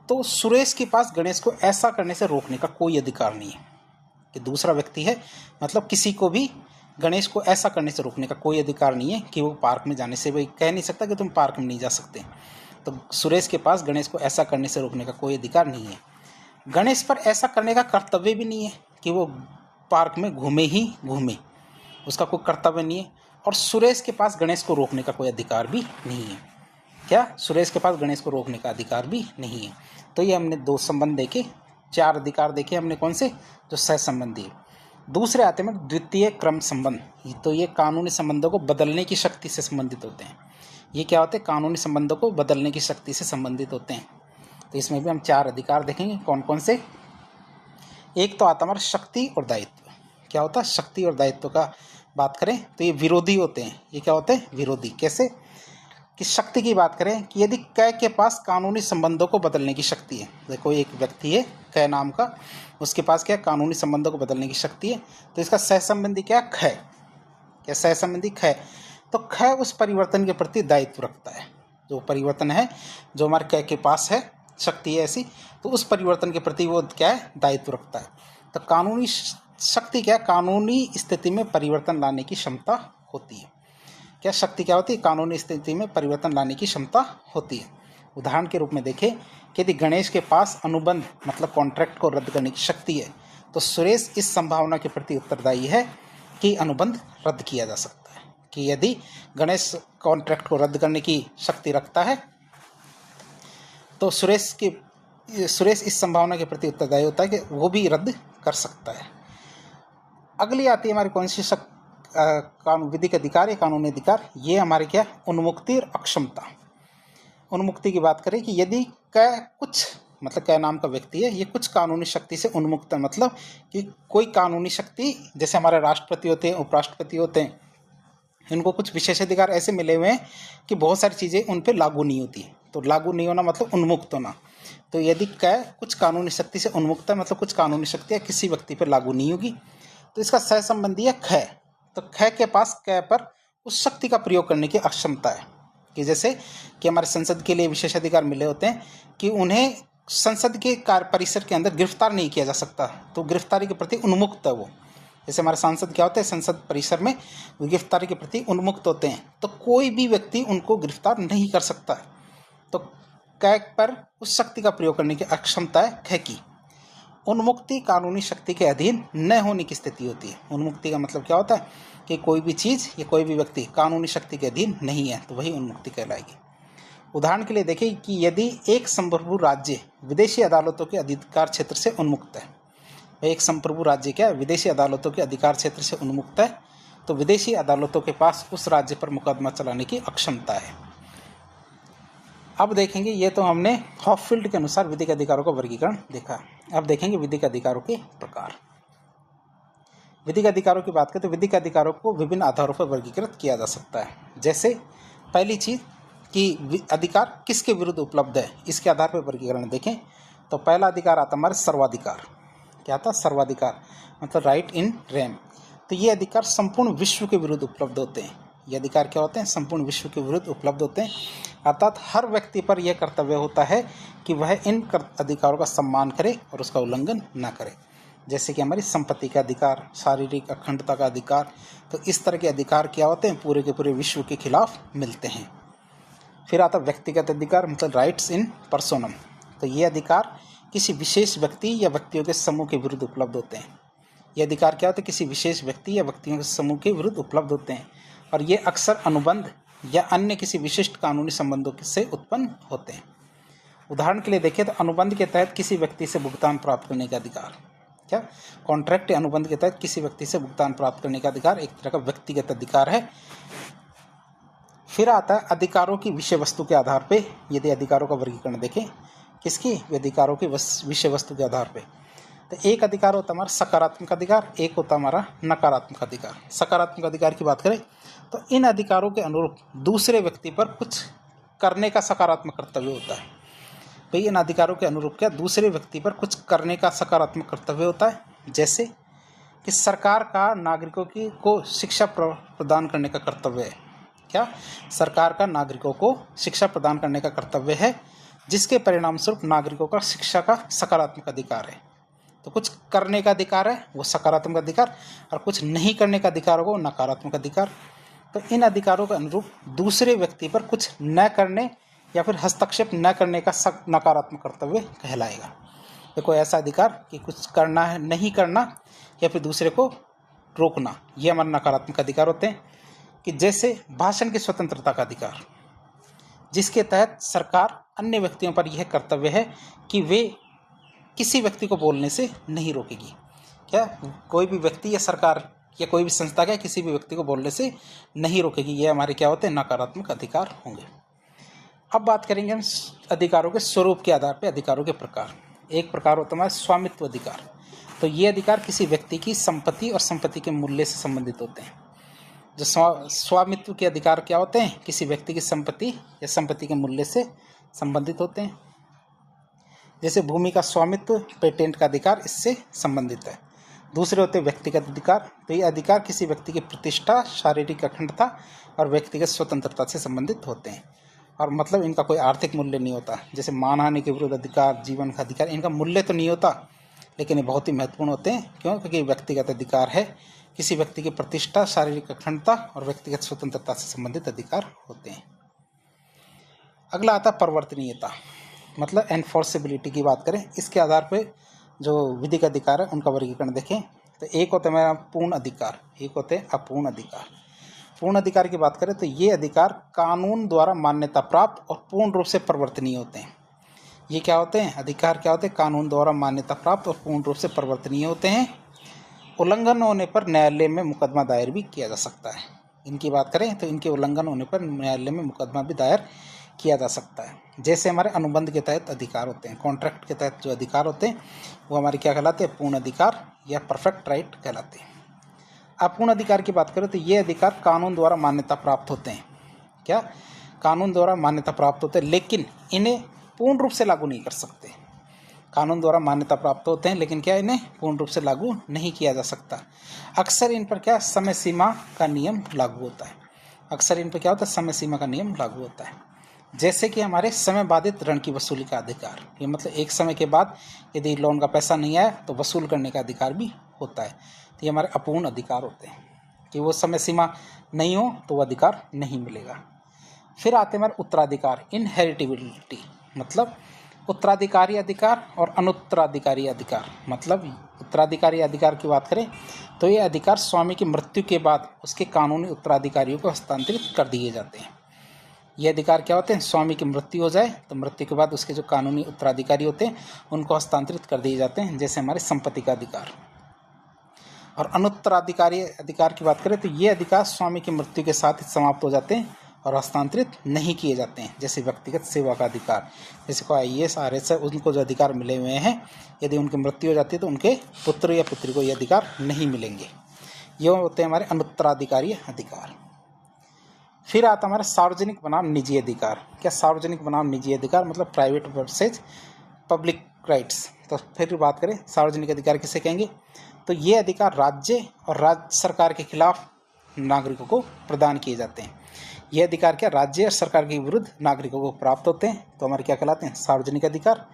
तो सुरेश के पास गणेश को ऐसा करने से रोकने का कोई अधिकार नहीं है। कि दूसरा व्यक्ति है, मतलब किसी को भी गणेश को ऐसा करने से रोकने का कोई अधिकार नहीं है कि वो पार्क में जाने से, भाई कह नहीं सकता कि तुम पार्क में नहीं जा सकते। तो सुरेश के पास गणेश को ऐसा करने से रोकने का कोई अधिकार नहीं है। गणेश पर ऐसा करने का कर्तव्य भी नहीं है कि वो पार्क में घूमे ही घूमे, उसका कोई कर्तव्य नहीं है। और सुरेश के पास गणेश को रोकने का कोई अधिकार भी नहीं है। क्या, सुरेश के पास गणेश को रोकने का अधिकार भी नहीं है। तो ये हमने दो संबंध देखे, चार अधिकार देखे हमने, कौन से, जो सहसंबंधी है। दूसरे आते हैं द्वितीय क्रम संबंध। तो ये कानूनी संबंधों को बदलने की शक्ति से संबंधित होते हैं। ये क्या होते हैं, कानूनी संबंधों को बदलने की शक्ति से संबंधित होते हैं। तो इसमें भी हम चार अधिकार देखेंगे, कौन कौन से। एक तो आता हमारा शक्ति और दायित्व। क्या होता है, शक्ति और दायित्व का बात करें तो ये विरोधी होते हैं। ये क्या होते हैं, विरोधी। कैसे, कि शक्ति की बात करें कि यदि कै के पास कानूनी संबंधों को बदलने की शक्ति है, देखो एक व्यक्ति है कै नाम का, उसके पास क्या कानूनी संबंधों को बदलने की शक्ति है, तो इसका सहसंबंधी क्या, ख। क्या सहसंबंधी, ख। तो ख उस परिवर्तन के प्रति दायित्व रखता है। जो परिवर्तन है जो हमारे कै के पास है, शक्ति है ऐसी, तो उस परिवर्तन के प्रति वो क्या है, दायित्व रखता है। तो कानूनी शक्ति क्या, कानूनी स्थिति में परिवर्तन लाने की क्षमता होती है। क्या, शक्ति क्या होती है, कानूनी स्थिति में परिवर्तन लाने की क्षमता होती है। उदाहरण के रूप में देखें कि यदि गणेश के पास अनुबंध मतलब कॉन्ट्रैक्ट को रद्द करने की शक्ति है तो सुरेश इस संभावना के प्रति उत्तरदायी है कि अनुबंध रद्द किया जा सकता है। कि यदि गणेश कॉन्ट्रैक्ट को रद्द करने की शक्ति रखता है तो सुरेश इस संभावना के प्रति उत्तरदायी होता है कि वो भी रद्द कर सकता है। अगली आती है हमारी कौन सी कानून, विधिक अधिकार या कानूनी अधिकार। ये हमारे क्या, उन्मुक्ति और अक्षमता। उन्मुक्ति की बात करें कि यदि कै कुछ, मतलब कै नाम का व्यक्ति है, ये कुछ कानूनी शक्ति से उन्मुक्त है, मतलब कि कोई कानूनी शक्ति, जैसे हमारे राष्ट्रपति होते हैं, उपराष्ट्रपति होते हैं, इनको कुछ विशेषाधिकार ऐसे मिले हुए हैं कि बहुत सारी चीज़ें उन पर लागू नहीं होती। तो लागू नहीं होना मतलब उन्मुक्त होना। तो यदि कै कुछ कानूनी शक्ति से उन्मुक्त है, मतलब कुछ कानूनी शक्तियाँ किसी व्यक्ति पर लागू नहीं होगी, तो इसका सहसंबंधी है ख। तो ख के पास कै पर उस शक्ति का प्रयोग करने की अक्षमता है। कि जैसे कि हमारे संसद के लिए विशेषाधिकार मिले होते हैं कि उन्हें संसद के कार्य परिसर के अंदर गिरफ्तार नहीं किया जा सकता, तो गिरफ्तारी के प्रति उन्मुक्त है वो। जैसे हमारे सांसद क्या होते हैं, संसद परिसर में गिरफ्तारी के प्रति उन्मुक्त होते हैं, तो कोई भी व्यक्ति उनको गिरफ्तार नहीं कर सकता। तो कै पर उस शक्ति का प्रयोग करने की अक्षमता है ख की। उन्मुक्ति कानूनी शक्ति के अधीन न होने की स्थिति होती है। उन्मुक्ति का मतलब क्या होता है कि कोई भी चीज़ या कोई भी व्यक्ति कानूनी शक्ति के अधीन नहीं है, तो वही उन्मुक्ति कहलाएगी। उदाहरण के लिए देखें कि यदि एक संप्रभु राज्य विदेशी अदालतों के अधिकार क्षेत्र से उन्मुक्त है, एक संप्रभु राज्य क्या है, विदेशी अदालतों के अधिकार क्षेत्र से उन्मुक्त है, तो विदेशी अदालतों के पास उस राज्य पर मुकदमा चलाने की अक्षमता है। अब देखेंगे, ये तो हमने हॉफील्ड के अनुसार विधिक अधिकारों का वर्गीकरण देखा। अब देखेंगे विधिक अधिकारों के प्रकार। विधिक अधिकारों की बात करें तो विधिक अधिकारों को विभिन्न आधारों पर वर्गीकृत किया जा सकता है। जैसे पहली चीज़ कि अधिकार किसके विरुद्ध उपलब्ध है, इसके आधार पर वर्गीकरण देखें तो पहला अधिकार आता हमारे सर्वाधिकार। क्या था? सर्वाधिकार, मतलब राइट इन रेम। तो ये अधिकार संपूर्ण विश्व के विरुद्ध उपलब्ध होते हैं। ये अधिकार क्या होते हैं? संपूर्ण विश्व के विरुद्ध उपलब्ध होते हैं। अर्थात हर व्यक्ति पर यह कर्तव्य होता है कि वह इन अधिकारों का सम्मान करे और उसका उल्लंघन न करे। जैसे कि हमारी संपत्ति का अधिकार, शारीरिक अखंडता का अधिकार। तो इस तरह के अधिकार क्या होते हैं? पूरे के पूरे विश्व के खिलाफ मिलते हैं। फिर आता व्यक्तिगत अधिकार, मतलब राइट्स इन पर्सोनम। तो ये अधिकार किसी विशेष व्यक्ति या व्यक्तियों के समूह के विरुद्ध उपलब्ध होते हैं। ये अधिकार क्या होते हैं? किसी विशेष व्यक्ति या व्यक्तियों के समूह के विरुद्ध उपलब्ध होते हैं और ये अक्सर अनुबंध या अन्य किसी विशिष्ट कानूनी संबंधों से उत्पन्न होते हैं। उदाहरण के लिए देखें तो अनुबंध के तहत किसी व्यक्ति से भुगतान प्राप्त करने का अधिकार, क्या कॉन्ट्रैक्ट या अनुबंध के तहत किसी व्यक्ति से भुगतान प्राप्त करने का अधिकार एक तरह का व्यक्तिगत अधिकार है। फिर आता है अधिकारों की विषय वस्तु के आधार पे। यदि अधिकारों का वर्गीकरण देखें, किसकी? अधिकारों की विषय वस्तु के आधार पे। तो एक अधिकार होता है हमारा सकारात्मक अधिकार, एक होता हमारा नकारात्मक अधिकार। सकारात्मक अधिकार की बात करें तो इन अधिकारों के अनुरूप दूसरे व्यक्ति पर कुछ करने का सकारात्मक कर्तव्य होता है। भाई इन अधिकारों के अनुरूप क्या दूसरे व्यक्ति पर कुछ करने का सकारात्मक कर्तव्य होता है। जैसे कि सरकार का नागरिकों को शिक्षा प्रदान करने का कर्तव्य है। क्या? सरकार का नागरिकों को शिक्षा प्रदान करने का कर्तव्य है, जिसके परिणाम स्वरूप नागरिकों का शिक्षा का सकारात्मक अधिकार है। तो कुछ करने का अधिकार है वो सकारात्मक अधिकार, और कुछ नहीं करने का अधिकार होगा वो नकारात्मक अधिकार। तो इन अधिकारों के अनुरूप दूसरे व्यक्ति पर कुछ न करने या फिर हस्तक्षेप न करने का नकारात्मक कर्तव्य कहलाएगा। देखो ऐसा अधिकार कि कुछ करना है, नहीं करना, या फिर दूसरे को रोकना, ये हमारे नकारात्मक अधिकार होते हैं। कि जैसे भाषण की स्वतंत्रता का अधिकार, जिसके तहत सरकार अन्य व्यक्तियों पर यह कर्तव्य है कि वे किसी व्यक्ति को बोलने से नहीं रोकेगी। क्या? कोई भी व्यक्ति या सरकार या कोई भी संस्था क्या किसी भी व्यक्ति को बोलने से नहीं रोकेगी। ये हमारे क्या होते हैं? नकारात्मक अधिकार होंगे। अब बात करेंगे हम अधिकारों के स्वरूप के आधार पर अधिकारों के प्रकार। एक प्रकार होता है हमारा स्वामित्व अधिकार। तो ये अधिकार किसी व्यक्ति की संपत्ति और संपत्ति के मूल्य से संबंधित होते हैं। जो स्वामित्व के अधिकार क्या होते हैं? किसी व्यक्ति की संपत्ति या संपत्ति के मूल्य से संबंधित होते हैं। जैसे भूमि का स्वामित्व, पेटेंट का अधिकार इससे संबंधित है। दूसरे होते हैं व्यक्तिगत अधिकार। तो ये अधिकार किसी व्यक्ति की प्रतिष्ठा, शारीरिक अखंडता और व्यक्तिगत स्वतंत्रता से संबंधित होते हैं, और मतलब इनका कोई आर्थिक मूल्य नहीं होता। जैसे मानहानि के विरुद्ध अधिकार, जीवन का अधिकार, इनका मूल्य तो नहीं होता, लेकिन ये बहुत ही महत्वपूर्ण होते हैं। क्यों? क्योंकि व्यक्तिगत अधिकार है, किसी व्यक्ति की प्रतिष्ठा, शारीरिक अखंडता और व्यक्तिगत स्वतंत्रता से संबंधित अधिकार होते हैं। अगला आता है परिवर्तनीयता, मतलब एनफोर्सेबिलिटी की बात करें। इसके आधार पर जो विधिक अधिकार है उनका वर्गीकरण देखें तो एक होता है मेरा पूर्ण अधिकार, एक होते हैं अपूर्ण अधिकार। पूर्ण अधिकार की बात करें तो ये अधिकार कानून द्वारा मान्यता प्राप्त और पूर्ण रूप से परिवर्तनीय होते हैं। ये क्या होते हैं? अधिकार क्या होते हैं? कानून द्वारा मान्यता प्राप्त और पूर्ण रूप से परिवर्तनीय होते हैं। उल्लंघन होने पर न्यायालय में मुकदमा दायर भी किया जा सकता है। इनकी बात करें तो इनके उल्लंघन होने पर न्यायालय में मुकदमा भी दायर किया जा सकता है। जैसे हमारे अनुबंध के तहत अधिकार होते हैं, कॉन्ट्रैक्ट के तहत जो अधिकार होते हैं वो हमारे क्या कहलाते हैं? पूर्ण अधिकार या परफेक्ट राइट कहलाते हैं। अपूर्ण अधिकार की बात करें तो ये अधिकार कानून द्वारा मान्यता प्राप्त होते हैं। क्या? कानून द्वारा मान्यता प्राप्त होते हैं, लेकिन इन्हें पूर्ण रूप से लागू नहीं कर सकते। कानून द्वारा मान्यता प्राप्त होते हैं, लेकिन क्या इन्हें पूर्ण रूप से लागू नहीं किया जा सकता। अक्सर इन पर क्या समय सीमा का नियम लागू होता है। अक्सर इन पर क्या होता है? समय सीमा का नियम लागू होता है। जैसे कि हमारे समय बाधित ऋण की वसूली का अधिकार, ये मतलब एक समय के बाद यदि लोन का पैसा नहीं आया तो वसूल करने का अधिकार भी होता है। तो ये हमारे अपूर्ण अधिकार होते हैं कि वो समय सीमा नहीं हो तो वो अधिकार नहीं मिलेगा। फिर आते हैं हमारे उत्तराधिकार, इनहेरिटेबिलिटी, मतलब उत्तराधिकारी अधिकार और अनुत्तराधिकारी अधिकार। मतलब उत्तराधिकारी अधिकार की बात करें तो ये अधिकार स्वामी की मृत्यु के बाद उसके कानूनी उत्तराधिकारियों को हस्तांतरित कर दिए जाते हैं। ये अधिकार क्या होते हैं? स्वामी की मृत्यु हो जाए तो मृत्यु के बाद उसके जो कानूनी उत्तराधिकारी होते हैं उनको हस्तांतरित कर दिए जाते हैं, जैसे हमारे संपत्ति का अधिकार। और अनुत्तराधिकारी अधिकार की बात करें तो ये अधिकार स्वामी की मृत्यु के साथ ही समाप्त हो जाते हैं और हस्तांतरित नहीं किए जाते हैं, जैसे व्यक्तिगत सेवा का अधिकार। जैसे कोई IAS RS है, उनको जो अधिकार मिले हुए हैं, यदि उनकी मृत्यु हो जाती है तो उनके पुत्र या पुत्री को ये अधिकार नहीं मिलेंगे। ये होते हैं हमारे अनुत्तराधिकारी अधिकार। फिर आता हमारा सार्वजनिक बनाम निजी अधिकार। क्या सार्वजनिक बनाम निजी अधिकार मतलब प्राइवेट वर्सेज पब्लिक राइट्स। तो फिर बात करें सार्वजनिक अधिकार किसे कहेंगे, तो ये अधिकार राज्य और राज्य सरकार के खिलाफ नागरिकों को प्रदान किए जाते हैं। ये अधिकार क्या राज्य और सरकार के विरुद्ध नागरिकों को प्राप्त होते हैं, तो हमारे क्या कहलाते हैं? सार्वजनिक अधिकार।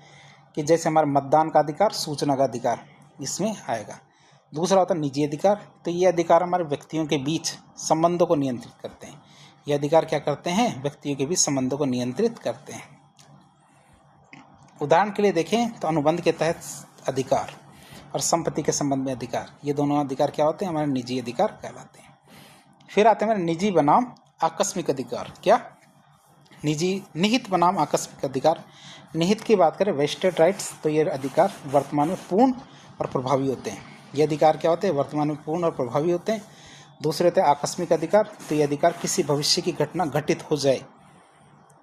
कि जैसे हमारा मतदान का अधिकार, सूचना का अधिकार इसमें आएगा। दूसरा होता है निजी अधिकार। तो ये अधिकार हमारे व्यक्तियों के बीच संबंधों को नियंत्रित करते हैं। ये अधिकार क्या करते हैं? व्यक्तियों के बीच संबंधों को नियंत्रित करते हैं। उदाहरण के लिए देखें तो अनुबंध के तहत अधिकार और संपत्ति के संबंध में अधिकार, ये दोनों अधिकार क्या होते हैं? हमारे निजी अधिकार कहलाते हैं। फिर आते हैं हमारे निजी बनाम आकस्मिक अधिकार। क्या? निजी निहित बनाम आकस्मिक अधिकार। निहित की बात करें वेस्टेड राइट्स, तो ये अधिकार वर्तमान में पूर्ण और प्रभावी होते हैं। ये अधिकार क्या होते हैं? वर्तमान में पूर्ण और प्रभावी होते हैं। दूसरे होते हैं आकस्मिक अधिकार। तो ये अधिकार किसी भविष्य की घटना घटित हो जाए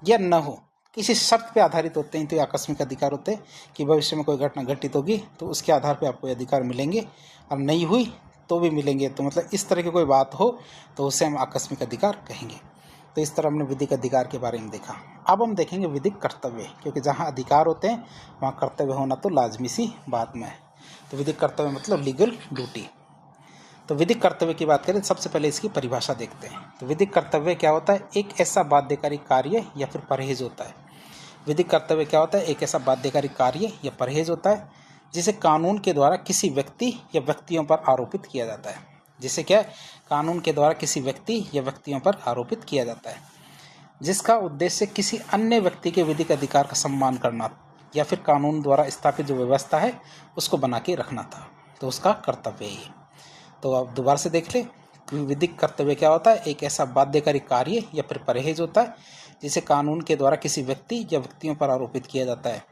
या न हो, किसी शर्त पे आधारित होते हैं। तो ये आकस्मिक अधिकार होते हैं कि भविष्य में कोई घटना घटित होगी तो उसके आधार पे आपको ये अधिकार मिलेंगे, और नहीं हुई तो भी मिलेंगे। तो मतलब इस तरह की कोई बात हो तो उसे हम आकस्मिक अधिकार कहेंगे। तो इस तरह हमने विधिक अधिकार के बारे में देखा। अब हम देखेंगे विधिक कर्तव्य, क्योंकि जहाँ अधिकार होते हैं वहाँ कर्तव्य होना तो लाजमी सी बात में है। तो विधिक कर्तव्य मतलब लीगल ड्यूटी। तो विधिक कर्तव्य की बात करें सबसे पहले इसकी परिभाषा देखते हैं। तो विधिक कर्तव्य क्या होता है? एक ऐसा बाध्यकारी कार्य या फिर परहेज होता है। विधिक कर्तव्य क्या होता है? एक ऐसा बाध्यकारी कार्य या परहेज होता है जिसे कानून के द्वारा किसी व्यक्ति या व्यक्तियों पर आरोपित किया जाता है। जिसे क्या है? कानून के द्वारा किसी व्यक्ति या व्यक्तियों पर आरोपित किया जाता है, जिसका उद्देश्य किसी अन्य व्यक्ति के विधिक अधिकार का सम्मान करना या फिर कानून द्वारा स्थापित जो व्यवस्था है उसको बना के रखना था। तो उसका कर्तव्य ही। तो अब दोबारा से देख ले, विधिक कर्तव्य क्या होता है? एक ऐसा बाध्यकारी कार्य या फिर परहेज होता है जिसे कानून के द्वारा किसी व्यक्ति या व्यक्तियों पर आरोपित किया जाता है,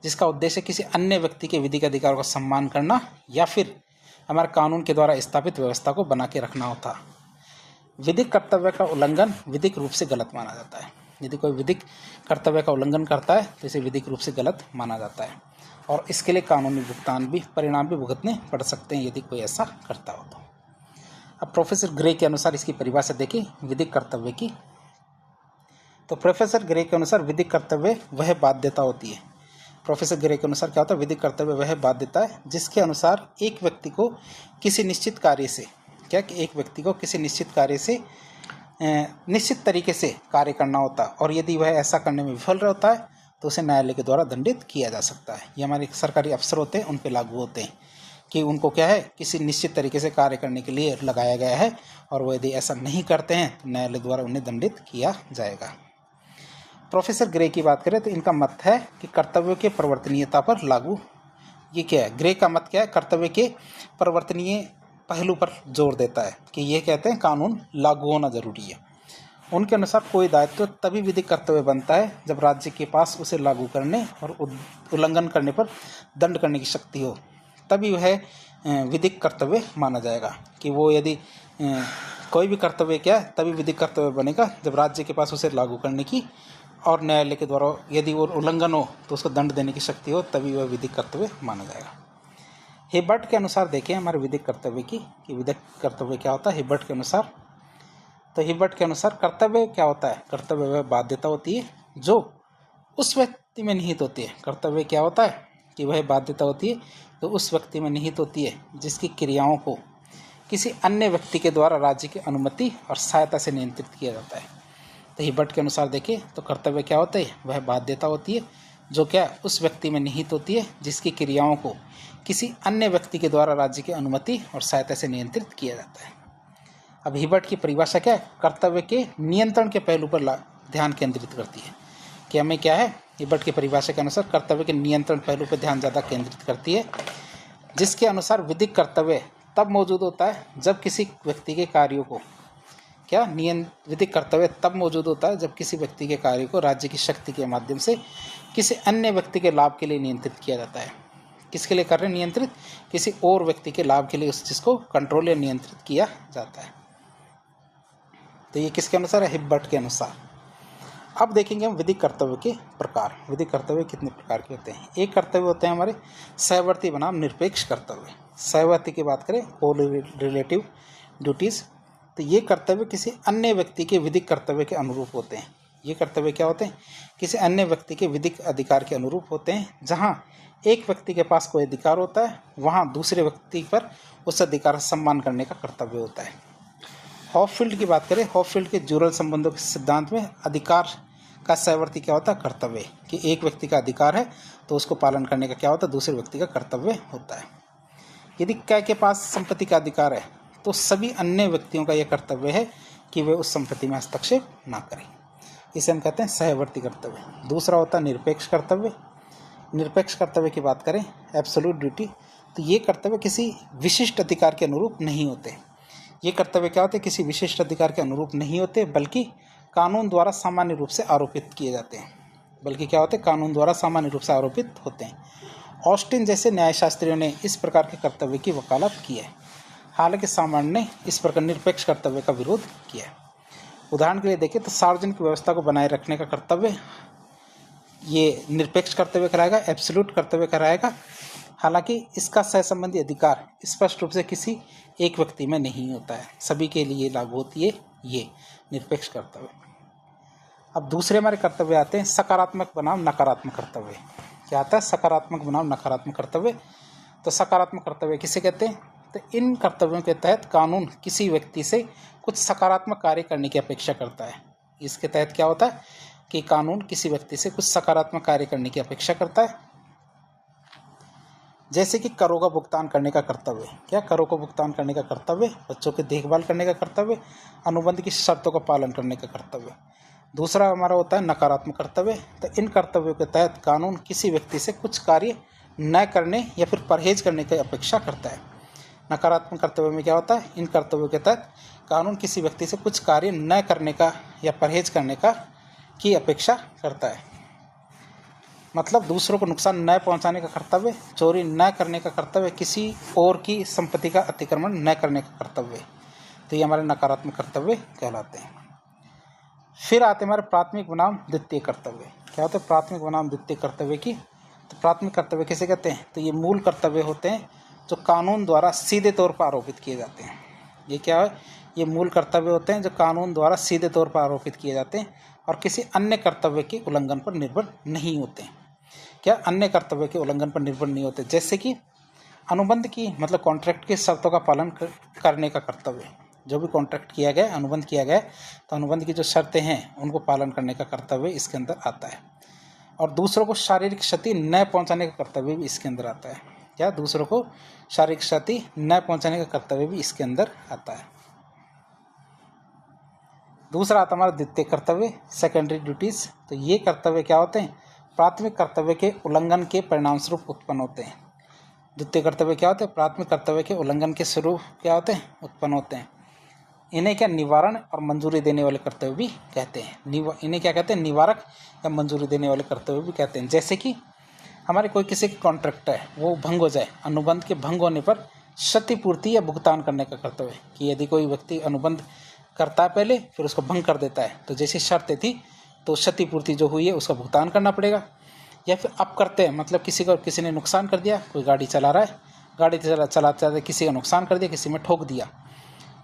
जिसका उद्देश्य किसी अन्य व्यक्ति के विधिक अधिकार का सम्मान करना या फिर हमारे कानून के द्वारा स्थापित व्यवस्था को बना के रखना होता। विधिक कर्तव्य का उल्लंघन विधिक रूप से गलत माना जाता है। यदि कोई विधिक कर्तव्य का उल्लंघन करता है तो इसे विधिक रूप से गलत माना जाता है, और इसके लिए कानूनी भुगतान भी परिणाम भी भुगतने पड़ सकते हैं यदि कोई ऐसा करता हो तो। अब प्रोफेसर ग्रे के अनुसार इसकी परिभाषा देखिए विधिक कर्तव्य की। तो प्रोफेसर ग्रे के अनुसार विधिक कर्तव्य वह बाध्यता होती है। प्रोफेसर ग्रे के अनुसार क्या होता है? विधिक कर्तव्य वह बाध्यता है जिसके अनुसार एक व्यक्ति को किसी निश्चित कार्य से एक व्यक्ति को किसी निश्चित कार्य से निश्चित तरीके से कार्य करना होता है, और यदि वह ऐसा करने में विफल रहता है तो उसे न्यायालय के द्वारा दंडित किया जा सकता है। ये हमारे सरकारी अफसर होते हैं उन पर लागू होते हैं कि उनको क्या है? किसी निश्चित तरीके से कार्य करने के लिए लगाया गया है, और वो यदि ऐसा नहीं करते हैं तो न्यायालय द्वारा उन्हें दंडित किया जाएगा। प्रोफेसर ग्रे की बात करें तो इनका मत है कि कर्तव्यों के परिवर्तनीयता पर लागू, ये क्या है? ग्रे का मत क्या है? कर्तव्य के परिवर्तनीय पहलू पर जोर देता है कि ये कहते हैं कानून लागू होना जरूरी है। उनके अनुसार कोई दायित्व तभी विधिक कर्तव्य बनता है जब राज्य के पास उसे लागू करने और उल्लंघन करने पर दंड करने की शक्ति हो, तभी वह विधिक कर्तव्य माना जाएगा। कि वो यदि कोई भी कर्तव्य क्या है तभी विधिक कर्तव्य बनेगा जब राज्य के पास उसे लागू करने की और न्यायालय के द्वारा यदि वो उल्लंघन हो तो उसको दंड देने की शक्ति हो, तभी वह विधिक कर्तव्य माना जाएगा। हिबर्ट के अनुसार देखें हमारे विधिक कर्तव्य की कि विधिक कर्तव्य क्या होता है हिबर्ट के अनुसार। तो हिबर्ट के अनुसार कर्तव्य क्या होता है? कर्तव्य वह बाध्यता होती है जो उस व्यक्ति में निहित होती है। कर्तव्य क्या होता है? कि वह बाध्यता होती है तो उस व्यक्ति में निहित होती है जिसकी क्रियाओं को किसी अन्य व्यक्ति के द्वारा राज्य की अनुमति और सहायता से नियंत्रित किया जाता है। तो हिबर्ट के अनुसार देखें तो कर्तव्य क्या होता है? वह बाध्यता होती है जो क्या उस व्यक्ति में निहित होती है जिसकी क्रियाओं को किसी अन्य व्यक्ति के द्वारा राज्य की अनुमति और सहायता से नियंत्रित किया जाता है। अब हिबर्ट की परिभाषा क्या है? कर्तव्य के नियंत्रण के पहलू पर ध्यान केंद्रित करती है। कि हमें क्या है? हिबर्ट की परिभाषा के अनुसार कर्तव्य के नियंत्रण पहलू पर ध्यान ज़्यादा केंद्रित करती है, जिसके अनुसार विधिक कर्तव्य तब मौजूद होता है जब किसी व्यक्ति के कार्यों को क्या विधिक कर्तव्य तब मौजूद होता है जब किसी व्यक्ति के कार्य को राज्य की शक्ति के माध्यम से किसी अन्य व्यक्ति के लाभ के लिए नियंत्रित किया जाता है। किसके लिए कर रहे हैं नियंत्रित? किसी और व्यक्ति के लाभ के लिए उस चीज़ को कंट्रोल या नियंत्रित किया जाता है। तो ये किसके अनुसार है? हिब्बर्ट के अनुसार। अब देखेंगे हम विधिक कर्तव्य के प्रकार। विधिक कर्तव्य कितने प्रकार के होते हैं? एक कर्तव्य होते हैं हमारे सहवर्ती बनाम निरपेक्ष कर्तव्य। सहवर्ती की बात करें, को रिलेटिव ड्यूटीज़, तो ये कर्तव्य किसी अन्य व्यक्ति के विधिक कर्तव्य के अनुरूप होते हैं। ये कर्तव्य क्या होते हैं? किसी अन्य व्यक्ति के विधिक अधिकार के अनुरूप होते हैं। जहाँ एक व्यक्ति के पास कोई अधिकार होता है, वहाँ दूसरे व्यक्ति पर उस अधिकार का सम्मान करने का कर्तव्य होता है। हॉपफील्ड की बात करें, हॉपफील्ड के जुड़ल संबंधों के सिद्धांत में अधिकार का सहवर्ती क्या होता है? कर्तव्य। कि एक व्यक्ति का अधिकार है तो उसको पालन करने का क्या होता है? दूसरे व्यक्ति का कर्तव्य होता है। यदि कै के पास संपत्ति का अधिकार है तो सभी अन्य व्यक्तियों का यह कर्तव्य है कि वे उस संपत्ति में हस्तक्षेप ना करें। इसे हम कहते हैं सहवर्ती कर्तव्य। दूसरा होता है निरपेक्ष कर्तव्य। निरपेक्ष कर्तव्य की बात करें, एब्सोल्यूट ड्यूटी, तो ये कर्तव्य किसी विशिष्ट अधिकार के अनुरूप नहीं होते। ये कर्तव्य क्या होते हैं? किसी विशिष्ट अधिकार के अनुरूप नहीं होते, बल्कि कानून द्वारा सामान्य रूप से आरोपित किए जाते हैं। बल्कि क्या होते हैं? कानून द्वारा सामान्य रूप से आरोपित होते हैं। ऑस्टिन जैसे न्यायशास्त्रियों ने इस प्रकार के कर्तव्य की वकालत की है। हालांकि सामान्य ने इस प्रकार निरपेक्ष कर्तव्य का विरोध किया है। उदाहरण के लिए देखें तो सार्वजनिक व्यवस्था को बनाए रखने का कर्तव्य ये निरपेक्ष कर्तव्य कराएगा, एब्सोल्यूट कर्तव्य कराएगा। हालांकि इसका सहसंबंधी अधिकार स्पष्ट रूप से किसी एक व्यक्ति में नहीं होता है, सभी के लिए लागू होती है ये निरपेक्ष कर्तव्य। अब दूसरे हमारे कर्तव्य आते हैं सकारात्मक बनाम नकारात्मक कर्तव्य। क्या आता है? सकारात्मक बनाम नकारात्मक कर्तव्य। तो सकारात्मक कर्तव्य किसे कहते हैं? तो इन कर्तव्यों के तहत कानून किसी व्यक्ति से कुछ सकारात्मक कार्य करने की अपेक्षा करता है। इसके तहत क्या होता है कि कानून किसी व्यक्ति से कुछ सकारात्मक कार्य करने की अपेक्षा करता है। जैसे कि करों का भुगतान करने का कर्तव्य। क्या? करों को भुगतान करने का कर्तव्य, बच्चों की देखभाल करने का कर्तव्य, अनुबंध की शर्तों का पालन करने का कर्तव्य। दूसरा हमारा होता है नकारात्मक कर्तव्य। तो इन कर्तव्यों के तहत कानून किसी व्यक्ति से कुछ कार्य न करने या फिर परहेज करने की अपेक्षा करता है। नकारात्मक कर्तव्य में क्या होता है? इन कर्तव्यों के तहत कानून किसी व्यक्ति से कुछ कार्य न करने का या परहेज करने का की अपेक्षा करता है। मतलब दूसरों को नुकसान न पहुंचाने का कर्तव्य, चोरी न करने का कर्तव्य, किसी और की संपत्ति का अतिक्रमण न करने का कर्तव्य। तो ये हमारे नकारात्मक कर्तव्य कहलाते हैं। फिर आते हमारे प्राथमिक बनाम द्वितीय कर्तव्य। क्या होते हैं प्राथमिक बनाम द्वितीय कर्तव्य की? तो प्राथमिक कर्तव्य किसे कहते हैं? तो ये मूल कर्तव्य होते हैं जो कानून द्वारा सीधे तौर पर आरोपित किए जाते हैं। ये क्या है? ये मूल कर्तव्य होते हैं जो कानून द्वारा सीधे तौर पर आरोपित किए जाते हैं और किसी अन्य कर्तव्य के उल्लंघन पर निर्भर नहीं होते। क्या? अन्य कर्तव्य के उल्लंघन पर निर्भर नहीं होते। जैसे कि अनुबंध की मतलब कॉन्ट्रैक्ट की शर्तों का पालन करने का कर्तव्य। जो भी कॉन्ट्रैक्ट किया गया, अनुबंध किया गया, तो अनुबंध की जो शर्तें हैं उनको पालन करने का कर्तव्य इसके अंदर आता है। और दूसरों को शारीरिक क्षति न पहुंचाने का कर्तव्य भी इसके अंदर आता है। क्या? दूसरों को शारीरिक क्षति न पहुंचाने का कर्तव्य भी इसके अंदर आता है। दूसरा आता हमारा द्वितीय कर्तव्य, सेकेंडरी ड्यूटीज। तो ये कर्तव्य क्या होते हैं? प्राथमिक कर्तव्य के उल्लंघन के परिणाम स्वरूप उत्पन्न होते हैं। द्वितीय कर्तव्य क्या होते हैं? प्राथमिक कर्तव्य के उल्लंघन के स्वरूप क्या होते हैं? उत्पन्न होते हैं। इन्हें क्या निवारण और मंजूरी देने वाले कर्तव्य भी कहते हैं। इन्हें क्या कहते हैं? निवारक या मंजूरी देने वाले कर्तव्य भी कहते हैं। जैसे कि हमारे कोई किसी की कॉन्ट्रैक्ट है, वो भंग हो जाए, अनुबंध के भंग होने पर क्षतिपूर्ति या भुगतान करने का कर्तव्य। कि यदि कोई व्यक्ति अनुबंध करता है पहले, फिर उसको भंग कर देता है, तो जैसी शर्तें थी तो क्षतिपूर्ति जो हुई है उसका भुगतान करना पड़ेगा। या फिर अब करते हैं मतलब किसी ने नुकसान कर दिया, कोई गाड़ी चला रहा है, गाड़ी चलाते किसी का नुकसान कर दिया, किसी में ठोक दिया,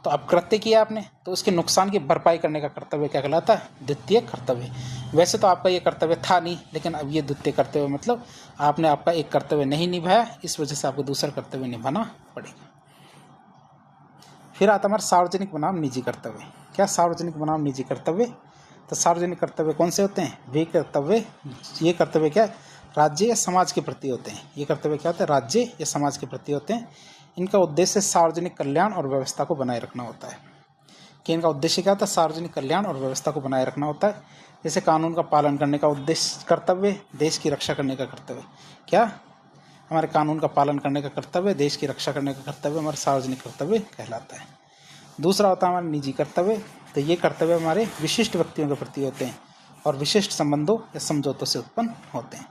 तो अब कृत्य किया आपने, तो उसके नुकसान की भरपाई करने का कर्तव्य क्या कहलाता है? द्वितीय कर्तव्य। वैसे तो आपका ये कर्तव्य था नहीं, लेकिन अब ये द्वितीय कर्तव्य मतलब आपने आपका एक कर्तव्य नहीं निभाया, इस वजह से आपको दूसरा कर्तव्य निभाना पड़ेगा। फिर आता हमारा सार्वजनिक बनाम निजी कर्तव्य। क्या? सार्वजनिक बनाम निजी कर्तव्य। तो सार्वजनिक कर्तव्य कौन से होते हैं? वे कर्तव्य, ये कर्तव्य क्या? राज्य या समाज के प्रति होते हैं। ये कर्तव्य क्या होते हैं? राज्य या समाज के प्रति होते हैं। इनका उद्देश्य सार्वजनिक कल्याण और व्यवस्था को बनाए रखना होता है। कि इनका उद्देश्य क्या होता है? सार्वजनिक कल्याण और व्यवस्था को बनाए रखना होता है। जैसे कानून का पालन करने का उद्देश्य कर्तव्य, देश की रक्षा करने का कर्तव्य। क्या? हमारे कानून का पालन करने का कर्तव्य, देश की रक्षा करने का कर्तव्य हमारा सार्वजनिक कर्तव्य कहलाता है। दूसरा होता है हमारा निजी कर्तव्य। तो ये कर्तव्य हमारे विशिष्ट व्यक्तियों के प्रति होते हैं और विशिष्ट संबंधों या समझौतों से उत्पन्न होते हैं।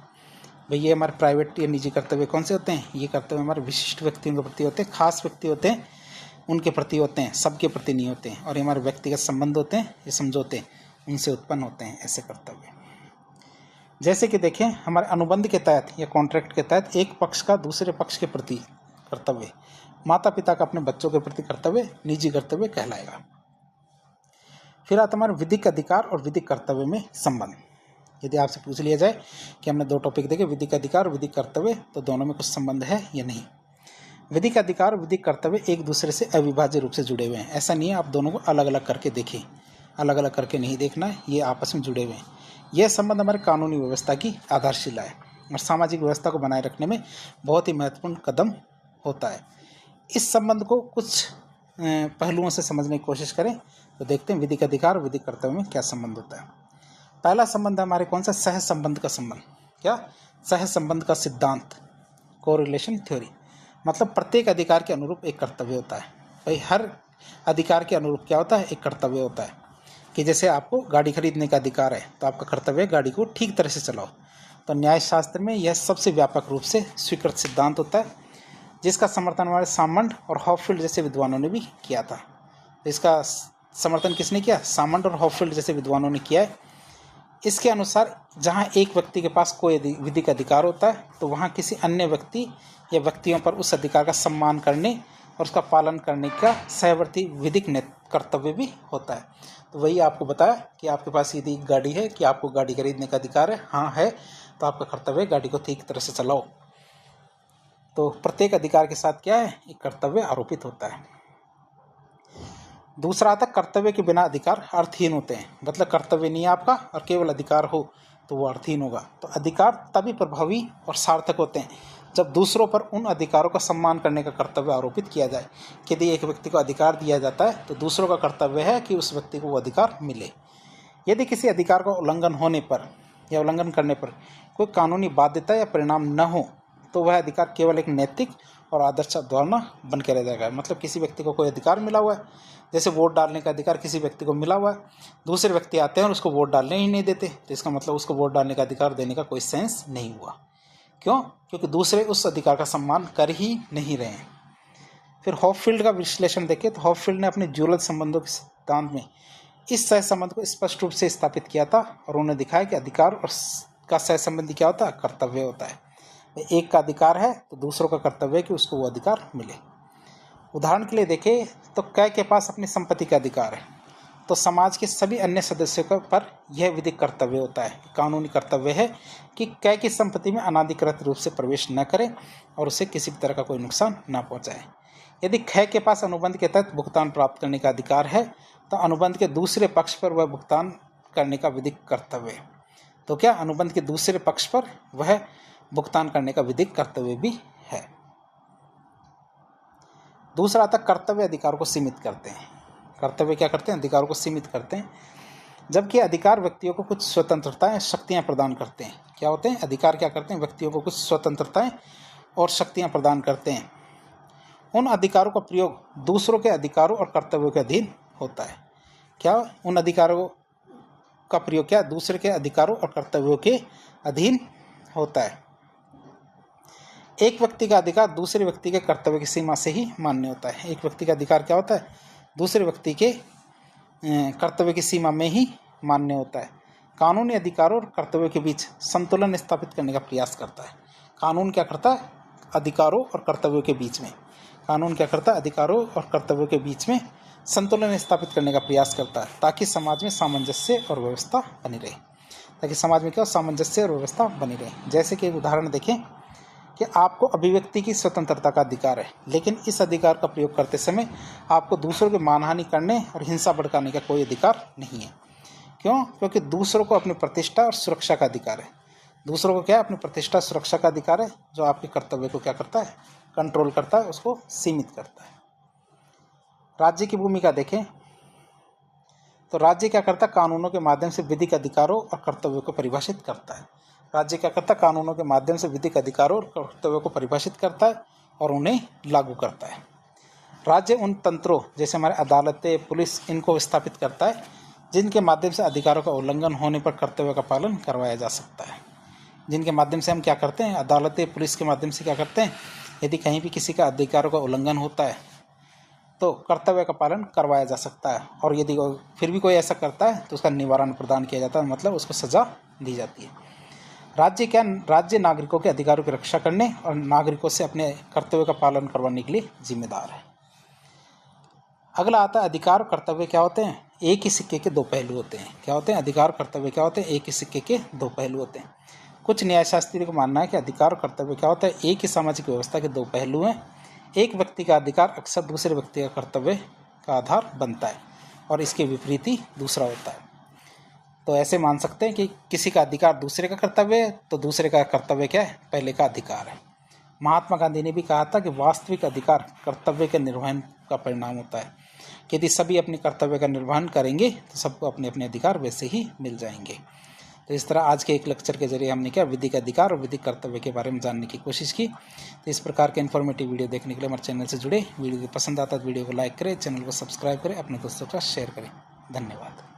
भाई ये हमारे प्राइवेट या निजी कर्तव्य कौन से होते हैं? ये कर्तव्य हमारे विशिष्ट व्यक्तियों के प्रति होते हैं, खास व्यक्ति होते हैं, उनके प्रति होते हैं, सबके प्रति नहीं होते हैं। और ये हमारे व्यक्तिगत संबंध होते हैं, ये समझौते उनसे उत्पन्न होते हैं ऐसे कर्तव्य। जैसे कि देखें, हमारे अनुबंध के तहत या कॉन्ट्रैक्ट के तहत एक पक्ष का दूसरे पक्ष के प्रति कर्तव्य, माता पिता का अपने बच्चों के प्रति कर्तव्य निजी कर्तव्य कहलाएगा। फिर आता हमारे विधिक अधिकार और विधिक कर्तव्य में संबंध। यदि आपसे पूछ लिया जाए कि हमने दो टॉपिक देखे, विधिक अधिकार और विधिक कर्तव्य, तो दोनों में कुछ संबंध है या नहीं? विधिक अधिकार और विधिक कर्तव्य एक दूसरे से अविभाज्य रूप से जुड़े हुए हैं। ऐसा नहीं है आप दोनों को अलग अलग करके देखें, अलग अलग करके नहीं देखना है, ये आपस में जुड़े हुए हैं। यह संबंध हमारे कानूनी व्यवस्था की आधारशिला है और सामाजिक व्यवस्था को बनाए रखने में बहुत ही महत्वपूर्ण कदम होता है। इस संबंध को कुछ पहलुओं से समझने की कोशिश करें तो देखते हैं विधिक अधिकार और विधिक कर्तव्य में क्या संबंध होता है। पहला संबंध हमारे कौन सा? सह संबंध का संबंध। क्या? सह संबंध का सिद्धांत, कोरिलेशन थ्योरी। मतलब प्रत्येक अधिकार के अनुरूप एक कर्तव्य होता है। भाई हर अधिकार के अनुरूप क्या होता है? एक कर्तव्य होता है। कि जैसे आपको गाड़ी खरीदने का अधिकार है तो आपका कर्तव्य है गाड़ी को ठीक तरह से चलाओ। तो न्यायशास्त्र में यह सबसे व्यापक रूप से स्वीकृत सिद्धांत होता है, जिसका समर्थन हमारे सामंड और हॉपफील्ड जैसे विद्वानों ने भी किया था। इसका समर्थन किसने किया? सामंड और हॉपफील्ड जैसे विद्वानों ने किया है। इसके अनुसार जहाँ एक व्यक्ति के पास कोई विधिक अधिकार होता है तो वहाँ किसी अन्य व्यक्ति या व्यक्तियों पर उस अधिकार का सम्मान करने और उसका पालन करने का सहवर्ती विधिक कर्तव्य भी होता है। तो वही आपको बताया कि आपके पास यदि गाड़ी है कि आपको गाड़ी खरीदने का अधिकार है, हाँ है, तो आपका कर्तव्य है गाड़ी को ठीक तरह से चलाओ। तो प्रत्येक अधिकार के साथ क्या है? एक कर्तव्य आरोपित होता है। दूसरा आता कर्तव्य के बिना अधिकार अर्थहीन होते हैं। मतलब कर्तव्य नहीं है आपका और केवल अधिकार हो तो वो अर्थहीन होगा। तो अधिकार तभी प्रभावी और सार्थक होते हैं जब दूसरों पर उन अधिकारों का सम्मान करने का कर्तव्य आरोपित किया जाए। यदि एक व्यक्ति को अधिकार दिया जाता है तो दूसरों का कर्तव्य है कि उस व्यक्ति को वो अधिकार मिले। यदि किसी अधिकार का उल्लंघन होने पर या उल्लंघन करने पर कोई कानूनी बाध्यता या परिणाम न हो तो वह अधिकार केवल एक नैतिक और आदर्श अवधारणा बन के रह जाएगा। मतलब किसी व्यक्ति को कोई अधिकार मिला हुआ है, जैसे वोट डालने का अधिकार किसी व्यक्ति को मिला हुआ है, दूसरे व्यक्ति आते हैं और उसको वोट डालने ही नहीं देते, तो इसका मतलब उसको वोट डालने का अधिकार देने का कोई सेंस नहीं हुआ। क्यों? क्योंकि दूसरे उस अधिकार का सम्मान कर ही नहीं रहे हैं। फिर हॉपफील्ड का विश्लेषण देखें तो हॉपफील्ड ने अपने ज्वलंत संबंधों के सिद्धांत में इस सह संबंध को स्पष्ट रूप से स्थापित किया था और उन्होंने दिखाया कि अधिकार और का सह संबंधी क्या होता है? कर्तव्य होता है। एक का अधिकार है तो दूसरों का कर्तव्य है कि उसको वो अधिकार मिले। उदाहरण के लिए देखें तो कै के पास अपनी संपत्ति का अधिकार है तो समाज के सभी अन्य सदस्यों पर यह विधिक कर्तव्य होता है, कानूनी कर्तव्य है कि कै की संपत्ति में अनाधिकृत रूप से प्रवेश न करें और उसे किसी भी तरह का कोई नुकसान न पहुंचाए। यदि कै के पास अनुबंध के तहत भुगतान प्राप्त करने का अधिकार है तो अनुबंध के दूसरे पक्ष पर वह भुगतान करने का विधिक कर्तव्य है। तो क्या? अनुबंध के दूसरे पक्ष पर वह भुगतान करने का विधिक कर्तव्य भी है। दूसरा आता कर्तव्य अधिकारों को सीमित करते हैं। कर्तव्य क्या करते हैं? अधिकारों को सीमित करते हैं, जबकि अधिकार व्यक्तियों को कुछ स्वतंत्रताएं शक्तियां प्रदान करते हैं। क्या होते हैं? अधिकार क्या करते हैं? व्यक्तियों को कुछ स्वतंत्रताएं और शक्तियां प्रदान करते हैं। उन अधिकारों का प्रयोग दूसरों के अधिकारों और कर्तव्यों के अधीन होता है। क्या? उन अधिकारों का प्रयोग क्या? दूसरे के अधिकारों और कर्तव्यों के अधीन होता है। एक व्यक्ति का अधिकार दूसरे व्यक्ति के कर्तव्य की सीमा से ही मान्य होता है। एक व्यक्ति का अधिकार क्या होता है? दूसरे व्यक्ति के कर्तव्य की सीमा में ही मान्य होता है। कानूनी अधिकारों और कर्तव्यों के बीच संतुलन स्थापित करने का प्रयास करता है। कानून क्या करता है? अधिकारों और कर्तव्यों के बीच में कानून क्या करता है? अधिकारों और कर्तव्यों के बीच में संतुलन स्थापित करने का प्रयास करता है ताकि समाज में सामंजस्य और व्यवस्था बनी रहे। ताकि समाज में क्या? सामंजस्य और व्यवस्था बनी रहे। जैसे कि एक उदाहरण देखें कि आपको अभिव्यक्ति की स्वतंत्रता का अधिकार है, लेकिन इस अधिकार का प्रयोग करते समय आपको दूसरों की मानहानि करने और हिंसा भड़काने का कोई अधिकार नहीं है। क्यों? क्योंकि दूसरों को अपनी प्रतिष्ठा और सुरक्षा का अधिकार है। दूसरों को क्या? अपनी प्रतिष्ठा सुरक्षा का अधिकार है, जो आपके कर्तव्य को क्या करता है? कंट्रोल करता है, उसको सीमित करता है। राज्य की भूमिका देखें तो राज्य क्या करता है? कानूनों के माध्यम से विधिक अधिकारों और कर्तव्यों को परिभाषित करता है। राज्य क्या करता है? कानूनों के माध्यम से विधिक अधिकारों और कर्तव्यों को परिभाषित करता है और उन्हें लागू करता है। राज्य उन तंत्रों जैसे हमारे अदालतें, पुलिस, इनको स्थापित करता है जिनके माध्यम से अधिकारों का उल्लंघन होने पर कर्तव्य का पालन करवाया जा सकता है। जिनके माध्यम से हम क्या करते हैं, अदालतें, पुलिस के माध्यम से क्या करते हैं, यदि कहीं भी किसी का अधिकारों का उल्लंघन होता है तो कर्तव्य का पालन करवाया जा सकता है, और यदि फिर भी कोई ऐसा करता है तो उसका निवारण प्रदान किया जाता है, मतलब उसको सजा दी जाती है। राज्य नागरिकों के अधिकारों की रक्षा करने और नागरिकों से अपने कर्तव्य का पालन करवाने के लिए जिम्मेदार है। अगला आता है अधिकार और कर्तव्य क्या होते हैं। एक ही सिक्के के दो पहलू होते हैं। क्या होते हैं, अधिकार और कर्तव्य क्या होते हैं, एक ही सिक्के के दो पहलू होते हैं। कुछ न्यायशास्त्रियों का मानना है कि अधिकार और कर्तव्य क्या होता है, एक ही सामाजिक व्यवस्था के दो पहलू हैं। एक व्यक्ति का अधिकार अक्सर दूसरे व्यक्ति का कर्तव्य का आधार बनता है और इसके विपरीत ही दूसरा होता है। तो ऐसे मान सकते हैं कि किसी का अधिकार दूसरे का कर्तव्य है तो दूसरे का कर्तव्य क्या है, पहले का अधिकार है। महात्मा गांधी ने भी कहा था कि वास्तविक अधिकार कर्तव्य के निर्वहन का परिणाम होता है। यदि सभी अपने कर्तव्य का निर्वहन करेंगे तो सबको अपने अपने अधिकार वैसे ही मिल जाएंगे। तो इस तरह आज के एक लेक्चर के जरिए हमने क्या विधिक अधिकार और विधिक कर्तव्य के बारे में जानने की कोशिश की। तो इस प्रकार के इन्फॉर्मेटिव वीडियो देखने के लिए हमारे चैनल से जुड़े। वीडियो को पसंद आता है तो वीडियो को लाइक करें, चैनल को सब्सक्राइब करें, अपने दोस्तों का शेयर करें। धन्यवाद।